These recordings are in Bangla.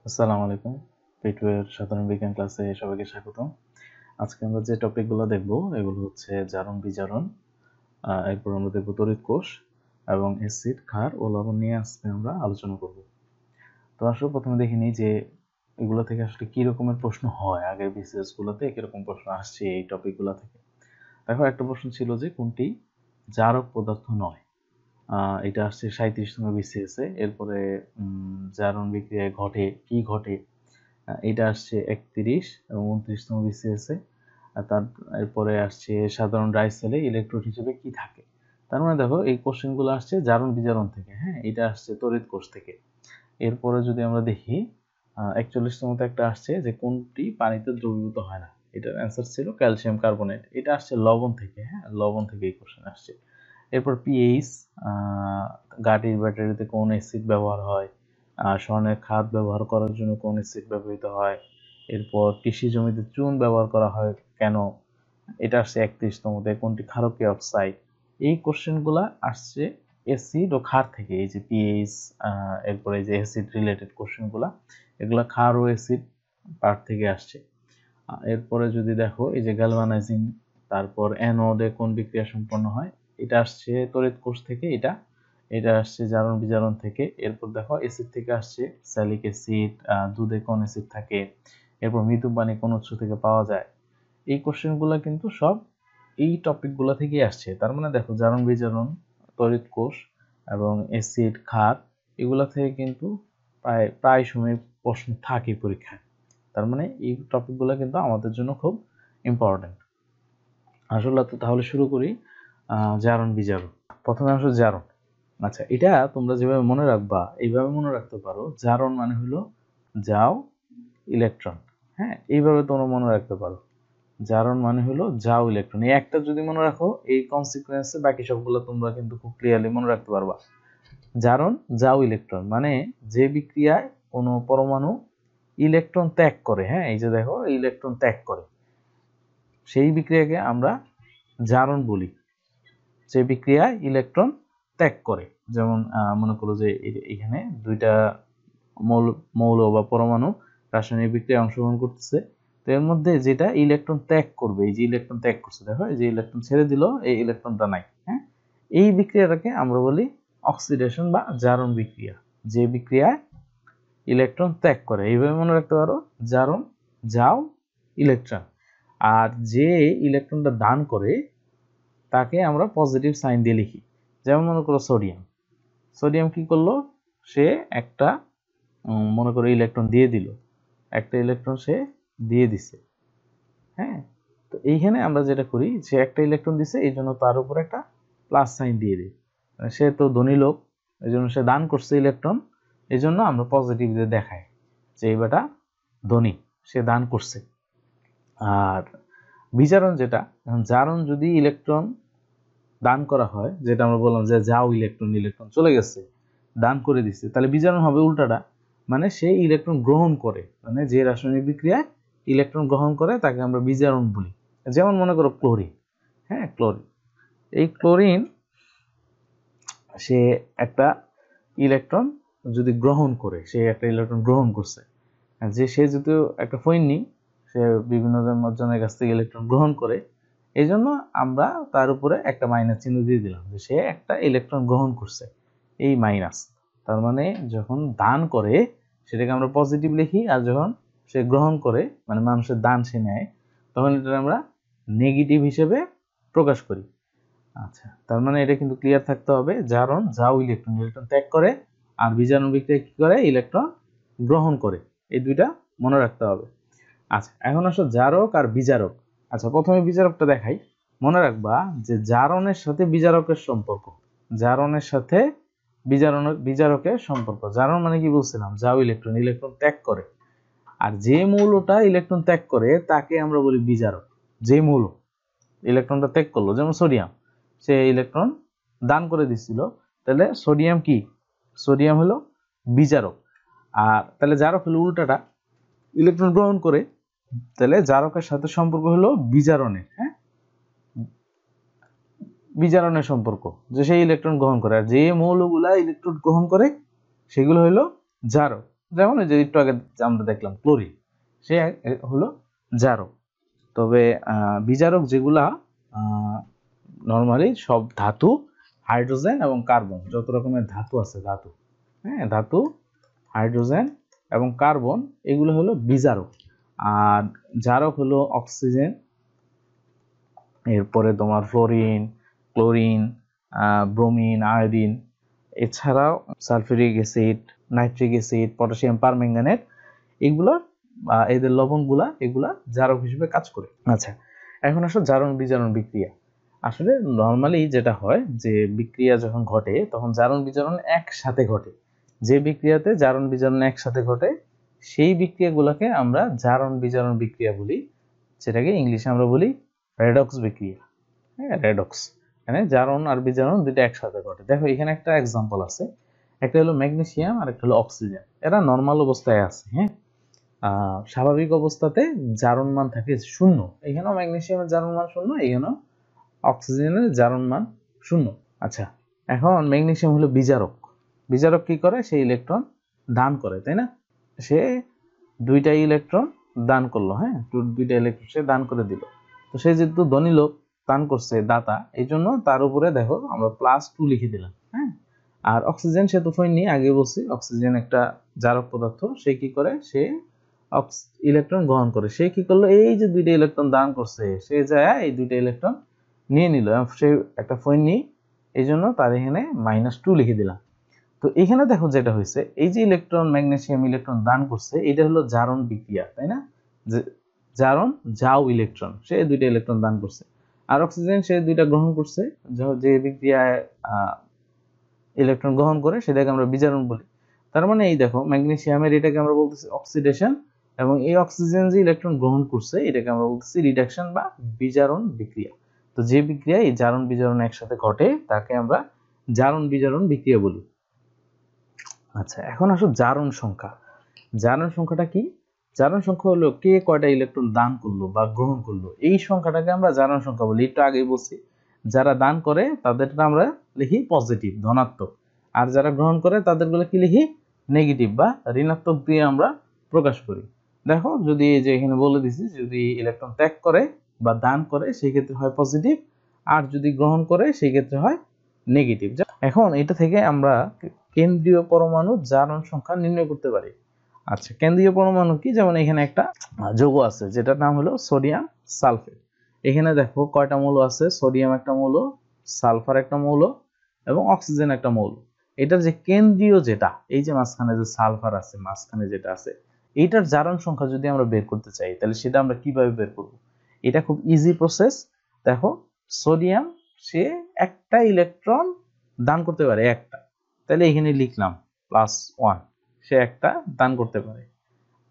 আসসালামু আলাইকুম। পেটুয়ের সাধারণ বিজ্ঞান ক্লাসে সবাইকে স্বাগতম। আজকে আমরা যে টপিকগুলো দেখব এগুলো হচ্ছে জারণ বিজারণ, এরপর আমরা দেখব তড়িৎ কোষ এবং অ্যাসিড, ক্ষার ও লবণ নিয়ে আজকে আমরা আলোচনা করব। তো আসলে প্রথমে দেখে নিই যে এগুলো থেকে আসলে কি রকমের প্রশ্ন হয়। আগের বিসিএস গুলোতে কিরকম প্রশ্ন আসছে এই টপিকগুলো থেকে। দেখো, একটা প্রশ্ন ছিল যে কোনটি জারক পদার্থ নয়। এটা আসছে 37তম বিসিএস এ। এরপরে জারণ বিক্রিয়ায় কি ঘটে, এটা আসছে 31 এবং 29তম বিসিএস এ। এরপরে আসছে সাধারণ রাইসেলে ইলেকট্রোড হিসেবে কি থাকে। তার মানে দেখো, এই কোশ্চেনগুলো আসছে জারণ বিজারণ থেকে। হ্যাঁ, এটা আসছে তড়িৎ কোষ থেকে। এরপরে যদি আমরা দেখি 41তমতে একটা আসছে যে কোনটি পানিতে দ্রবীভূত হয় না। এটার অ্যান্সার ছিল ক্যালসিয়াম কার্বনেট। এটা আসছে লবণ থেকে। হ্যাঁ, লবণ থেকে এই কোশ্চেন আসছে। এরপর পিএইচ, গাড়ির ব্যাটারিতে কোন অ্যাসিড ব্যবহার হয়, স্বর্ণের খাদ ব্যবহার করার জন্য কোন অ্যাসিড ব্যবহৃত হয়, এরপর কৃষি জমিতে চুন ব্যবহার করা হয় কেন, এটা আসছে 31তমতে। কোনটি ক্ষারকীয় অক্সাইড। এই কোশ্চেনগুলা আসছে অ্যাসিড ও ক্ষার থেকে। এই যে পিএইচ, এরপরে এই যে অ্যাসিড রিলেটেড কোশ্চেনগুলা, এগুলা ক্ষার ও অ্যাসিড পার্ট থেকে আসছে। এরপরে যদি দেখো এই যে গ্যালভানাইজিং, তারপর অ্যানোডে কোন বিক্রিয়া সম্পন্ন হয়, এটা আসছে তড়িৎ কোষ থেকে। এটা আসছে জারণ বিজারণ থেকে। এরপর দেখো অ্যাসিড থেকে আসছে স্যালিক অ্যাসিড, দুধে কোন অ্যাসিড থাকে, এরপর মৃদু পানি কোন উৎস থেকে পাওয়া যায়। এই কোশ্চেনগুলো কিন্তু সব এই টপিকগুলো থেকেই আসছে। তার মানে দেখো, জারণ বিজারণ, তড়িৎ কোষ এবং অ্যাসিড, ক্ষার, এগুলা থেকে কিন্তু প্রায় সময় প্রশ্ন থাকে পরীক্ষায়। তার মানে এই টপিকগুলো কিন্তু আমাদের জন্য খুব ইম্পর্টেন্ট। আসলে তো তাহলে শুরু করি জারণ বিজারণ। প্রথমে আসলে জারণ। আচ্ছা, এটা তোমরা যেভাবে মনে রাখবা এইভাবে মনে রাখতে পারো। জারণ মানে হলো যাও ইলেকট্রন। হ্যাঁ, এইভাবে তোমরা মনে রাখতে পারো। জারণ মানে হলো যাও ইলেকট্রন। এই একটা যদি মনে রাখো, এই কনসিকুয়েন্সে বাকি সবগুলো তোমরা কিন্তু খুব ক্লিয়ারলি মনে রাখতে পারবা। জারণ যাও ইলেকট্রন মানে যে বিক্রিয়ায় কোনো পরমাণু ইলেকট্রন ত্যাগ করে। হ্যাঁ, এই যে দেখো, ইলেকট্রন ত্যাগ করে, সেই বিক্রিয়াকে আমরা জারণ বলি। যে বিক্রিয়ায় ইলেকট্রন ত্যাগ করে, যেমন মনে করো যে এখানে দুইটা মৌল বা পরমাণু রাসায়নিক বিক্রিয়ায় অংশগ্রহণ করতেছে। তো এর মধ্যে যেটা ইলেকট্রন ত্যাগ করবে, এই যে ইলেকট্রন ত্যাগ করছে, দেখো এই যে ইলেকট্রন ছেড়ে দিল, এই ইলেকট্রনটা নাই। হ্যাঁ, এই বিক্রিয়াটাকে আমরা বলি অক্সিডেশন বা জারণ বিক্রিয়া। যে বিক্রিয়ায় ইলেকট্রন ত্যাগ করে, এইভাবে মনে রাখতে পারো, জারণ যাও ইলেকট্রন। আর যে ইলেকট্রনটা দান করে তাকে আমরা পজিটিভ সাইন দিয়ে লিখি। যেমন মনে করো সোডিয়াম। সোডিয়াম কি করলো, সে একটা মনে করো ইলেকট্রন দিয়ে দিল, একটা ইলেকট্রন সে দিয়ে দিছে। হ্যাঁ, তো এইখানে আমরা যেটা করি, যে একটা ইলেকট্রন দিছে, এই জন্য তার উপর একটা প্লাস সাইন দিয়ে দিই। সে তো ধনী লোক, এই জন্য সে দান করছে ইলেকট্রন, এই জন্য আমরা পজিটিভ দিয়ে দেখাই যে এই বেটা ধনী, সে দান করছে। আর বিজারণ যেটা, জারণ যদি ইলেকট্রন দান করা হয়, যেটা আমরা বললাম যে যাও ইলেকট্রন চলে গেছে, দান করে দিচ্ছে, তাহলে বিজারণ হবে উল্টাটা, মানে সে ইলেকট্রন গ্রহণ করে, মানে যে রাসায়নিক বিক্রিয়ায় ইলেকট্রন গ্রহণ করে তাকে আমরা বিজারণ বলি। যেমন মনে করো ক্লোরিন। হ্যাঁ, ক্লোরিন, এই ক্লোরিন সে একটা ইলেকট্রন যদি গ্রহণ করে, সে একটা ইলেকট্রন গ্রহণ করছে, যে সে যদি একটা ফৈনি, সে বিভিন্ন জনের কাছ থেকে ইলেকট্রন গ্রহণ করে, এই জন্য আমরা তার উপরে একটা মাইনাস চিহ্ন দিয়ে দিলাম, যে সে একটা ইলেকট্রন গ্রহণ করছে, এই মাইনাস। তার মানে যখন দান করে সেটাকে আমরা পজিটিভ লিখি, আর যখন সে গ্রহণ করে, মানে মানুষের দান সে নেয়, তখন এটা আমরা নেগেটিভ হিসেবে প্রকাশ করি। আচ্ছা, তার মানে এটা কিন্তু ক্লিয়ার থাকতে হবে। জারণ যাও ইলেকট্রন ত্যাগ করে, আর বিজারণ বিক্রিয়া কি করে, ইলেকট্রন গ্রহণ করে। এই দুইটা মনে রাখতে হবে। আচ্ছা, এখন আসো জারক আর বিজারক। আচ্ছা, প্রথমে বিজারকটা দেখাই। মনে রাখবা যে জারণের সাথে বিজারকের সম্পর্ক, জারণের সাথে বিজারকের সম্পর্ক। জারণ মানে কি বলছিলাম, যাও ইলেকট্রন ত্যাগ করে। আর যে মৌলটা ইলেকট্রন ত্যাগ করে তাকে আমরা বলি বিজারক। যে মৌল ইলেকট্রনটা ত্যাগ করলো, যেমন সোডিয়াম, সে ইলেকট্রন দান করে দিছিল, তাহলে সোডিয়াম কি, সোডিয়াম হলো বিজারক। আর তাহলে জারক হলো উল্টাটা, ইলেকট্রন গ্রহণ করে, তাহলে জারকের সাথে সম্পর্ক হলো বিজারণের। হ্যাঁ, বিজারণের সম্পর্ক, যে সেই ইলেকট্রন গ্রহণ করে। আর যে মৌলগুলা ইলেকট্রন গ্রহণ করে সেগুলো হলো জারক। যেমন এই যে একটু আগে আমরা দেখলাম ক্লোরিন, সে হলো জারক। তবে বিজারক যেগুলা নর্মালি সব ধাতু, হাইড্রোজেন এবং কার্বন, যত রকমের ধাতু আছে, হ্যাঁ, ধাতু, হাইড্রোজেন এবং কার্বন, এগুলো হলো বিজারক। আর জারক হলো অক্সিজেন, এরপরে তোমার ফ্লোরিন, ক্লোরিন, ব্রোমিন, আয়োডিন, এছাড়াও sulphuric acid, nitric acid, potassium permanganate, এগুলো এদের লবণগুলা, এগুলা জারক হিসেবে কাজ করে। আচ্ছা, এখন আসো জারণ বিজারণ বিক্রিয়া। আসলে নর্মালি যেটা হয় যে বিক্রিয়া যখন ঘটে তখন জারণ বিজারণ একসাথে ঘটে। যে বিক্রিয়াতে জারণ বিজারণ একসাথে ঘটে সেই বিক্রিয়াগুলোকে আমরা জারণ বিজারণ বিক্রিয়া বলি, যেটাকে ইংলিশে আমরা বলি রেডক্স বিক্রিয়া। হ্যাঁ, রেডক্স, মানে জারণ আর বিজারণ দুটো একসাথে ঘটে। দেখো এখানে একটা এক্সাম্পল আছে, একটা হলো ম্যাগনেসিয়াম আর একটা হলো অক্সিজেন। এরা নর্মাল অবস্থায় আছে, হ্যাঁ, স্বাভাবিক অবস্থাতে জারণ মান থাকে 0। এখানেও ম্যাগনেসিয়ামের জারণ মান 0, এখানেও অক্সিজেনের জারণ মান 0। আচ্ছা, এখন ম্যাগনেসিয়াম হলো বিজারক। বিজারক কি করে? সে ইলেকট্রন দান করে, তাই না? সে দুইটা ইলেকট্রন দান করলো, হ্যাঁ, দুইটা ইলেকট্রন সে দান করে দিল। তো সে যেহেতু ধনী লোক, দান করছে, দাতা, এই জন্য তার উপরে দেখো আমরা +2 লিখে দিলাম, হ্যাঁ। আর অক্সিজেন সে তো ফইন আগে বলছি, অক্সিজেন একটা জারক পদার্থ। সে কি করে? সে ইলেকট্রন গ্রহণ করে। সে কি করলো? এই যে দুইটা ইলেকট্রন দান করছে, সে যায় এই দুইটা ইলেকট্রন নিয়ে নিল, সে একটা ফইন নিয়ে, এই জন্য তার এখানে -2 লিখে দিলাম। তো এখানে দেখো যেটা হয়েছে, এই যে ইলেকট্রন, ম্যাগনেসিয়াম ইলেকট্রন দান করছে, এটা হলো জারণ বিক্রিয়া, তাই না? যে জারণ, যাও ইলেকট্রন, সে দুইটা ইলেকট্রন দান করছে। আর অক্সিজেন সে দুইটা গ্রহণ করছে। যে বিক্রিয়ায় ইলেকট্রন গ্রহণ করে সেটাকে আমরা বিজারণ বলি। তার মানে এই দেখো ম্যাগনেসিয়ামের এটাকে আমরা বলতেছি অক্সিডেশন, এবং এই অক্সিজেন যে ইলেকট্রন গ্রহণ করছে এটাকে আমরা বলতেছি রিডাকশন বা বিজারণ বিক্রিয়া। তো যে বিক্রিয়া এই জারণ বিজারণ একসাথে ঘটে তাকে আমরা জারণ বিজারণ বিক্রিয়া বলি। আচ্ছা, এখন আসো জারণ সংখ্যা। জারণ সংখ্যাটা কি? জারণ সংখ্যা হলো কে কয়টা ইলেকট্রন দান করলো বা গ্রহণ করলো, এই সংখ্যাটাকে আমরা জারণ সংখ্যা বলি। একটু আগেই বলছি, যারা দান করে তাদেরটা আমরা লিখি পজিটিভ, ধনাত্মক, আর যারা গ্রহণ করে তাদেরগুলো কি লিখি? নেগেটিভ বা ঋণাত্মক দিয়ে আমরা প্রকাশ করি। দেখো, যদি এই যে এখানে বলে দিছি, যদি ইলেকট্রন ত্যাগ করে বা দান করে সেই ক্ষেত্রে হয় পজিটিভ, আর যদি গ্রহণ করে সেই ক্ষেত্রে হয় নেগেটিভ। এখন এটা থেকে আমরা কেন্দ্রীয় পরমাণু জারণ সংখ্যা নির্ণয় করতে পারি। আচ্ছা, কেন্দ্রীয় পরমাণু কি? যেমন এখানে একটা যৌগ আছে যেটার নাম হলো সোডিয়াম সালফেট। এখানে দেখো কয়টা মৌল আছে? সোডিয়াম একটা মৌল, সালফার একটা মৌল এবং অক্সিজেন একটা মৌল। এটার যে কেন্দ্রীয়, যেটা এই যে মাঝখানে যে সালফার আছে, মাঝখানে যেটা আছে, এইটার জারণ সংখ্যা যদি আমরা বের করতে চাই তাহলে সেটা আমরা কিভাবে বের করব? এটা খুব ইজি প্রসেস। দেখো, সোডিয়াম সে একটা ইলেকট্রন দান করতে পারে, একটা, তাহলে এখানে লিখলাম +1, সে একটা দান করতে পারে।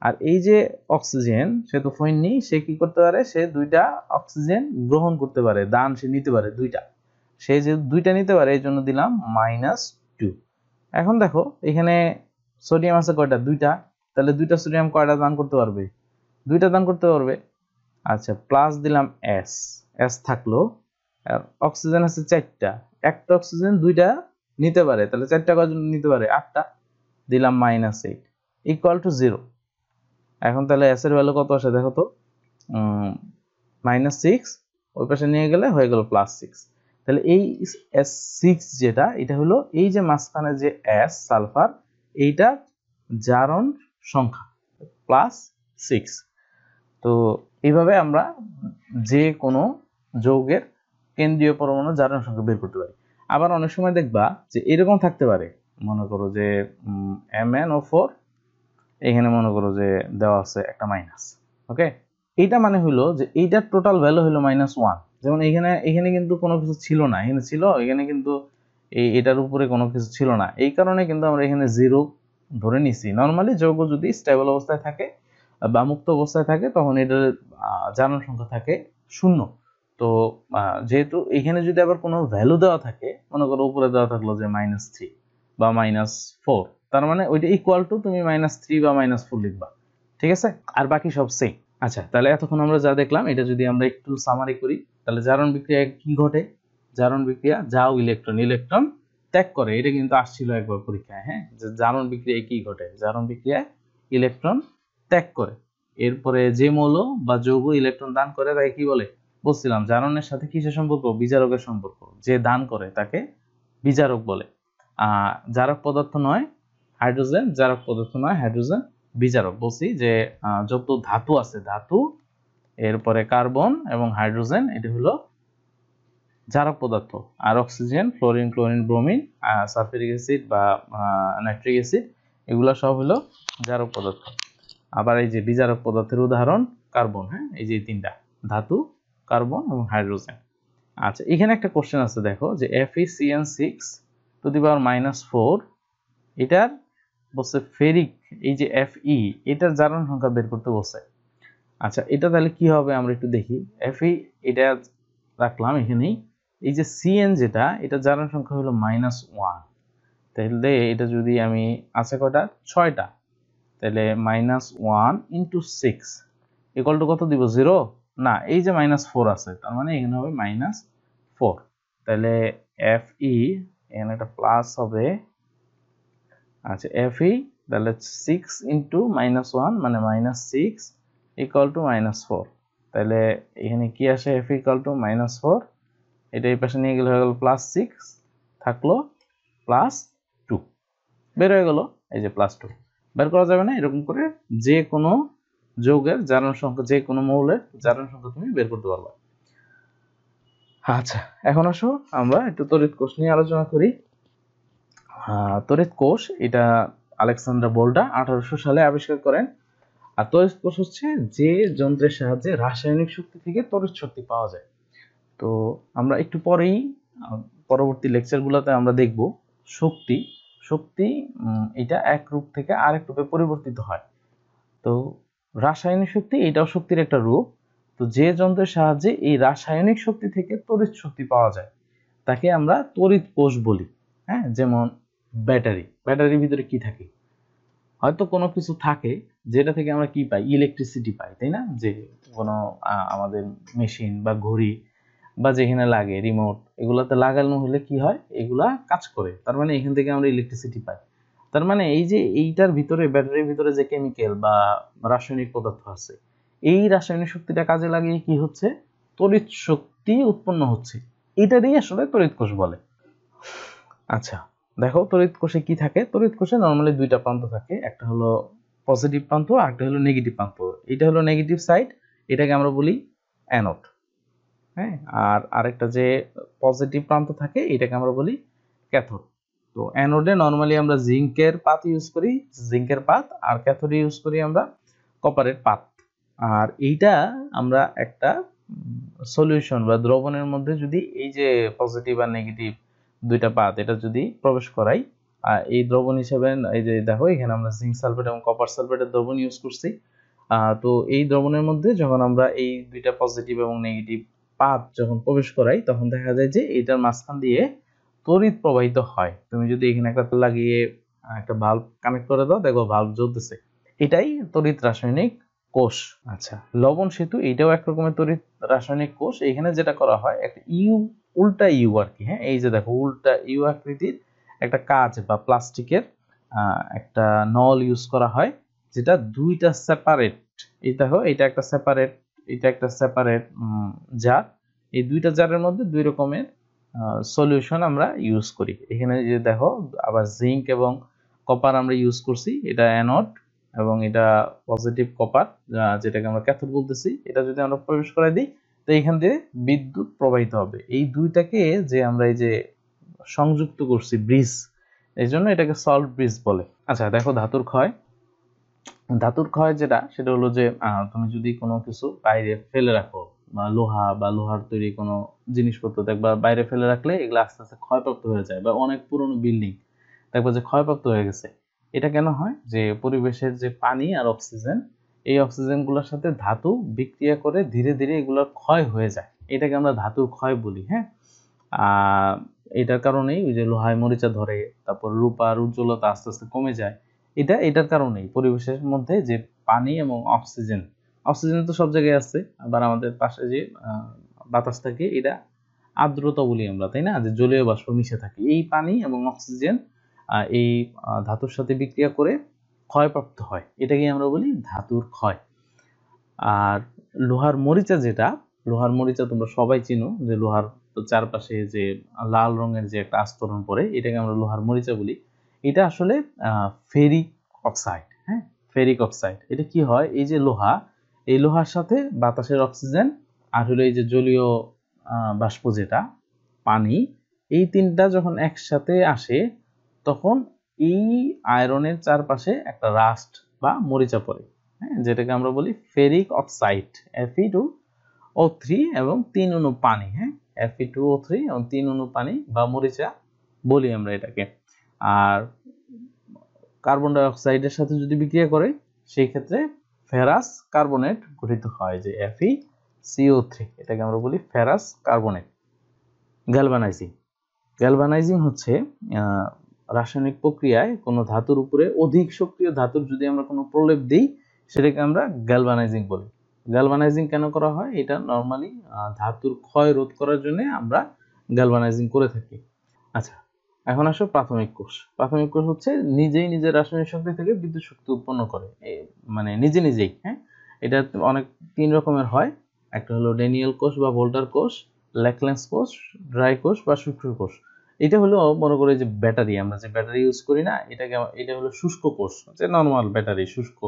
আর এই যে অক্সিজেন, সে তো ফইন নেই, সে কি করতে পারে? সে দুইটা অক্সিজেন গ্রহণ করতে পারে, দান সে নিতে পারে দুইটা। সে যে দুইটা নিতে পারে এই জন্য দিলাম -2। এখন দেখো এখানে সোডিয়াম আছে কয়টা? দুইটা, তাহলে দুইটা সোডিয়াম কয়টা দান করতে পারবে? দুইটা দান করতে পারবে। আচ্ছা, প্লাস দিলাম এস থাকলো। আর অক্সিজেন আছে 4টা, একটা অক্সিজেন দুইটা নিতে পারে, তাহলে 4টা কয়জন নিতে পারে? 8টা, দিলাম -8 = 0। এখন তাহলে এস এর ভ্যালু কত আসে দেখো তো, -6, ওই পাশে নিয়ে গেলে হয়ে গেল +6। তাহলে এই S6 যেটা, এটা হলো এই যে মাঝখানে যে এস সালফার, এইটা জারণ সংখ্যা +6। তো এইভাবে আমরা যে কোনো যৌগের কেন্দ্রীয় পরমাণু জারণ সংখ্যা বের করতে পারি। আবার অনেক সময় দেখবা যে এরকম থাকতে পারে, মনে করো যে MnO4, এখানে মনে করো যে দেওয়া আছে একটা মাইনাস, ওকে। এইটা মানে হলো যে এইটার টোটাল ভ্যালু হলো -1। যেমন এখানে কিন্তু কোনো কিছু ছিল না, এখানে ছিল, এখানে কিন্তু এটার উপরে কোনো কিছু ছিল না, এই কারণে কিন্তু আমরা এখানে 0 ধরে নিছি। নর্মালি যৌগ যদি স্টেবল অবস্থায় থাকে বা মুক্ত অবস্থায় থাকে তখন এটার জারণ সংখ্যা থাকে 0। তো যেহেতু এখানে যদি আবার কোনো ভ্যালু দেওয়া থাকে, মনে করো উপরে দেওয়া থাকলো যে -3 বা -4, তার মানে ওইটা ইকুয়াল টু তুমি -3 বা -4 লিখবা, ঠিক আছে? আর বাকি সব সেম। আচ্ছা, তাহলে এতক্ষণ আমরা যা দেখলাম এটা যদি আমরা একটু সামারি করি, তাহলে জারণ বিক্রিয়া কি ঘটে? জারণ বিক্রিয়া, যাও ইলেকট্রন ত্যাগ করে, এটা কিন্তু আসছিল একবার পরীক্ষায়। হ্যাঁ, যে জারণ বিক্রিয়ায় কি ঘটে, জারণ বিক্রিয়ায় ইলেকট্রন ত্যাগ করে। এরপরে যে মৌল বা যৌগ ইলেকট্রন দান করে তাকে কি বলে, বলছিলাম জারণের সাথে কিসের সম্পর্ক, বিজারকের সম্পর্ক। যে দান করে তাকে বিজারক বলে। জারক পদার্থ নয় হাইড্রোজেন, জারক পদার্থ নয় হাইড্রোজেন, বিজারক। বলছি যে যত ধাতু আছে, ধাতু, এরপরে কার্বন এবং হাইড্রোজেন, এটা হলো জারক পদার্থ। আর oxygen, fluorine, chlorine, bromine, sulphuric acid বা নাইট্রিক অ্যাসিড, এগুলো সব হলো জারক পদার্থ। আবার এই যে বিজারক পদার্থের উদাহরণ কার্বন। হ্যাঁ, এই যে তিনটা ধাতু, কার্বন এবং হাইড্রোজেন। আচ্ছা, এখানে একটা কোশ্চেন আছে, দেখো যে FeCN6⁻⁴ এটার বলছে ফেরিক, এই যে Fe, এটার জারণ সংখ্যা বের করতে বলছে। আচ্ছা, এটা তাহলে কি হবে আমরা একটু দেখি। Fe এটা রাখলাম এখানেই। এই যে Cn যেটা, এটা জারণ সংখ্যা হলো -1। তাহলে এটা যদি আমি, আছে কয়টা, 6টা, তাহলে -1 × 6 = কত দিব, 0? না, এই যে -4 আছে, তার মানে এখানে হবে -4। তাহলে Fe, এখানে একটা প্লাস হবে। আচ্ছা, Fe তাহলে 6 × -1 মানে -6 = -4। তাহলে এখানে কি আসে, Fe = -4, এটা এই পাশে নিয়ে গেলে হয়ে গেল +6, থাকলো +2, বের হয়ে গেল এই যে +2। বের করা যাবে না, এরকম করে যে কোনো যৌগের জারণ সংখ্যা, যে কোনো মৌলের জারণ সংখ্যা তুমি বের করতে পারবা। আচ্ছা, এখন আসো আমরা একটু তড়িৎ কোষ নিয়ে আলোচনা করি। তড়িৎ কোষ এটা আলেকজান্ডার বোল্ডা 1800 সালে আবিষ্কার করেন। আর তড়িৎ কোষ হচ্ছে যে যন্ত্রের সাহায্যে রাসায়নিক শক্তি থেকে তড়িৎ শক্তি পাওয়া যায়। তো আমরা একটু পরেই পরবর্তী লেকচারগুলোতে আমরা দেখব শক্তি। এটা এক রূপ থেকে আরেক রূপে পরিবর্তিত হয়। তো রাসায়নিক শক্তি, এটাও শক্তির একটা রূপ। তো যে যন্ত্রের সাহায্যে এই রাসায়নিক শক্তি থেকে তড়িৎ শক্তি পাওয়া যায় তাকে আমরা তড়িৎ কোষ বলি। হ্যাঁ, যেমন ব্যাটারির ভিতরে কি থাকে, হয়তো কোনো কিছু থাকে যেটা থেকে আমরা কি পাই, ইলেকট্রিসিটি পাই, তাই না? যে কোনো আমাদের মেশিন বা ঘড়ি বা যেখানে লাগে রিমোট, এগুলাতে লাগানো হলে কি হয়, এগুলা কাজ করে, তার মানে এখান থেকে আমরা ইলেকট্রিসিটি পাই। তার মানে এই যে এইটার ভিতরে, ব্যাটারির ভিতরে যে কেমিক্যাল বা রাসায়নিক পদার্থ আছে, এই রাসায়নিক শক্তিটা কাজে লাগিয়ে কি হচ্ছে, তড়িৎ শক্তি উৎপন্ন হচ্ছে। এটারই আসলে তড়িৎ কোষ বলে। আচ্ছা, দেখো তড়িৎ কোষে কি থাকে। তড়িৎ কোষে নরমালি দুইটা প্রান্ত থাকে, একটা হলো পজিটিভ প্রান্ত আর একটা হলো নেগেটিভ প্রান্ত। এটা হলো নেগেটিভ সাইড, এটাকে আমরা বলি অ্যানোড। হ্যাঁ, আর আরেকটা যে পজিটিভ প্রান্ত থাকে এটাকে আমরা বলি ক্যাথোড। তো অ্যানোডে নরমালি আমরা জিঙ্কের পাত ইউজ করি, জিঙ্কের পাত, আর ক্যাথোডে ইউজ করি আমরা কপারের পাত। আর এইটা আমরা একটা সলিউশন বা দ্রবণের মধ্যে যদি এই যে পজিটিভ আর নেগেটিভ দুইটা পাত এটা যদি প্রবেশ করাই, এই দ্রবণ হিসেবে, এই যে দেখো এখানে আমরা জিঙ্ক সালফেট এবং কপার সালফেটের দ্রবণ ইউজ করছি। তো এই দ্রবণের মধ্যে যখন আমরা এই দুইটা পজিটিভ এবং নেগেটিভ পাত যখন প্রবেশ করাই, তখন দেখা যায় যে এটার মাঝখান দিয়ে তড়িৎ প্রবাহিত হয়। তুমি যদি এখানে একটা লাগিয়ে একটা ভালভ কানেক্ট করে দাও, দেখো ভালভ জ্বলতেছে। এটাই তড়িৎ রাসায়নিক কোষ। আচ্ছা, লবণ সেতু এটাও এক রকমের তড়িৎ রাসায়নিক কোষ। এখানে যেটা করা হয়, একটা উল্টা ইউ আর কি। হ্যাঁ, এই যে দেখো উল্টা ইউ আকৃতির একটা কাঁচ বা প্লাস্টিকের একটা নল ইউজ করা হয়, যেটা দুইটা সেপারেট। এই দেখো এটা একটা সেপারেট, এটা একটা সেপারেট জার। এই দুইটা জারের মধ্যে দুই রকমের সলিউশন আমরা ইউজ করি। এখানে যে দেখো আবার জিঙ্ক এবং কপার আমরা ইউজ করছি, এটা অ্যানোড, এবং এটা পজিটিভ কপার যেটাকে আমরা ক্যাথোড বলতেছি। এটা যদি আমরা প্রবেশ করাই দিই, তো এখান দিয়ে বিদ্যুৎ প্রবাহিত হবে। এই দুইটাকে যে আমরা এই যে সংযুক্ত করছি ব্রিজ, এই জন্য এটাকে সল্ট ব্রিজ বলে। আচ্ছা, দেখো ধাতুর ক্ষয় যেটা, সেটা হলো যে তুমি যদি কোনো কিছু বাইরে ফেলে রাখো, বা লোহার তৈরি কোনো জিনিসপত্র দেখবা বাইরে ফেলে রাখলে এগুলো আস্তে আস্তে ক্ষয়প্রাপ্ত হয়ে যায়। বা অনেক পুরনো বিল্ডিং দেখবা যে ক্ষয়প্রাপ্ত হয়ে গেছে। এটা কেন হয়, যে পরিবেশের যে পানি আর অক্সিজেন, এই অক্সিজেনগুলোর সাথে ধাতু বিক্রিয়া করে ধীরে ধীরে এগুলোর ক্ষয় হয়ে যায়। এটাকে আমরা ধাতুর ক্ষয় বলি। হ্যাঁ, এটার কারণেই ওই যে লোহায় মরিচা ধরে, তারপর রূপার উজ্জ্বলতা আস্তে আস্তে কমে যায়। এটার কারণেই পরিবেশের মধ্যে যে পানি এবং অক্সিজেন তো সব জায়গায় আছে, আবার আমাদের পাশে যে বাতাস থাকে, এটা আর্দ্রতা বলি আমরা, তাই না, যে জলীয় বাষ্প মিশে থাকে। এই পানি এবং অক্সিজেন এই ধাতুর সাথে বিক্রিয়া করে ক্ষয়প্রাপ্ত হয়, এটাকে আমরা বলি ধাতুর ক্ষয়। আর লোহার মরিচা, লোহার মরিচা তোমরা সবাই চিনো, যে লোহার চারপাশে যে লাল রঙের যে একটা আস্তরণ পড়ে, এটাকে আমরা লোহার মরিচা বলি। এটা আসলে ফেরিক অক্সাইড। হ্যাঁ, ফেরিক অক্সাইড। এটা কি হয়, এই যে লোহা, এই লোহার সাথে বাতাসের অক্সিজেন আর হলো এই যে জলীয় বাষ্প যেটা পানি, এই তিনটা যখন একসাথে আসে তখন এই আয়রনের চারপাশে একটা রাস্ট বা মরিচা পড়ে, হ্যাঁ, যেটাকে আমরা বলি ফেরিক অক্সাইড, Fe2O3 এবং 3 অণু পানি। হ্যাঁ, Fe2O3 এবং 3 অণু পানি বা মরিচা বলি আমরা এটাকে। আর কার্বন ডাই অক্সাইডের সাথে যদি বিক্রিয়া করে সেই ক্ষেত্রে ফেরাস কার্বনেট গঠিত হয়, যে FeCO3, এটাকে আমরা বলি ফেরাস কার্বনেট। গ্যালভানাইজিং। গ্যালভানাইজিং হচ্ছে রাসায়নিক প্রক্রিয়ায় কোনো ধাতুর উপরে অধিক সক্রিয় ধাতুর যদি আমরা কোনো প্রলেপ দিই, সেটাকে আমরা গ্যালভানাইজিং বলি। গ্যালভানাইজিং কেন করা হয়? এটা নর্মালি ধাতুর ক্ষয় রোধ করার জন্য আমরা গ্যালভানাইজিং করে থাকি। আচ্ছা, এখন আসো প্রাথমিক কোষ। প্রাথমিক কোষ হচ্ছে নিজেই নিজের রাসায়নিক শক্তি থেকে বিদ্যুৎ শক্তি উৎপন্ন করে, মানে নিজেই। হ্যাঁ, এটা অনেক 3 রকমের হয়। একটা হলো ড্যানিয়েল কোষ বা ভোল্টার কোষ, ল্যাকলেন্স কোষ, ড্রাই কোষ বা শুষ্ক কোষ। এটা হলো মনে করে যে ব্যাটারি, আমরা যে ব্যাটারি ইউজ করি না, এটা হলো শুষ্ক কোষ, যে নর্মাল ব্যাটারি শুষ্ক।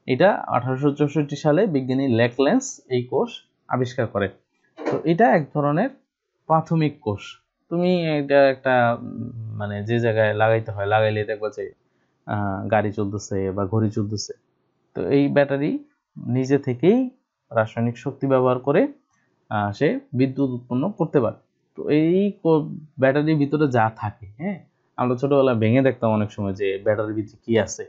এটা 1864 সালে বিজ্ঞানী ল্যাকলেন্স এই কোষ আবিষ্কার করে। তো এটা এক ধরনের প্রাথমিক কোষ। তুমি এটা একটা মানে যে জায়গায় লাগাইতে হয় লাগাইলে দেখবা যে গাড়ি চলতেছে বা ঘড়ি চলতেছে। তো এই ব্যাটারি নিজে থেকেই রাসায়নিক শক্তি ব্যবহার করে সে বিদ্যুৎ উৎপন্ন করতে পারে। তো এই ব্যাটারির ভিতরে যা থাকে, হ্যাঁ, আমরা ছোটবেলায় ভেঙে দেখতাম অনেক সময় যে ব্যাটারির ভিতরে কি আছে।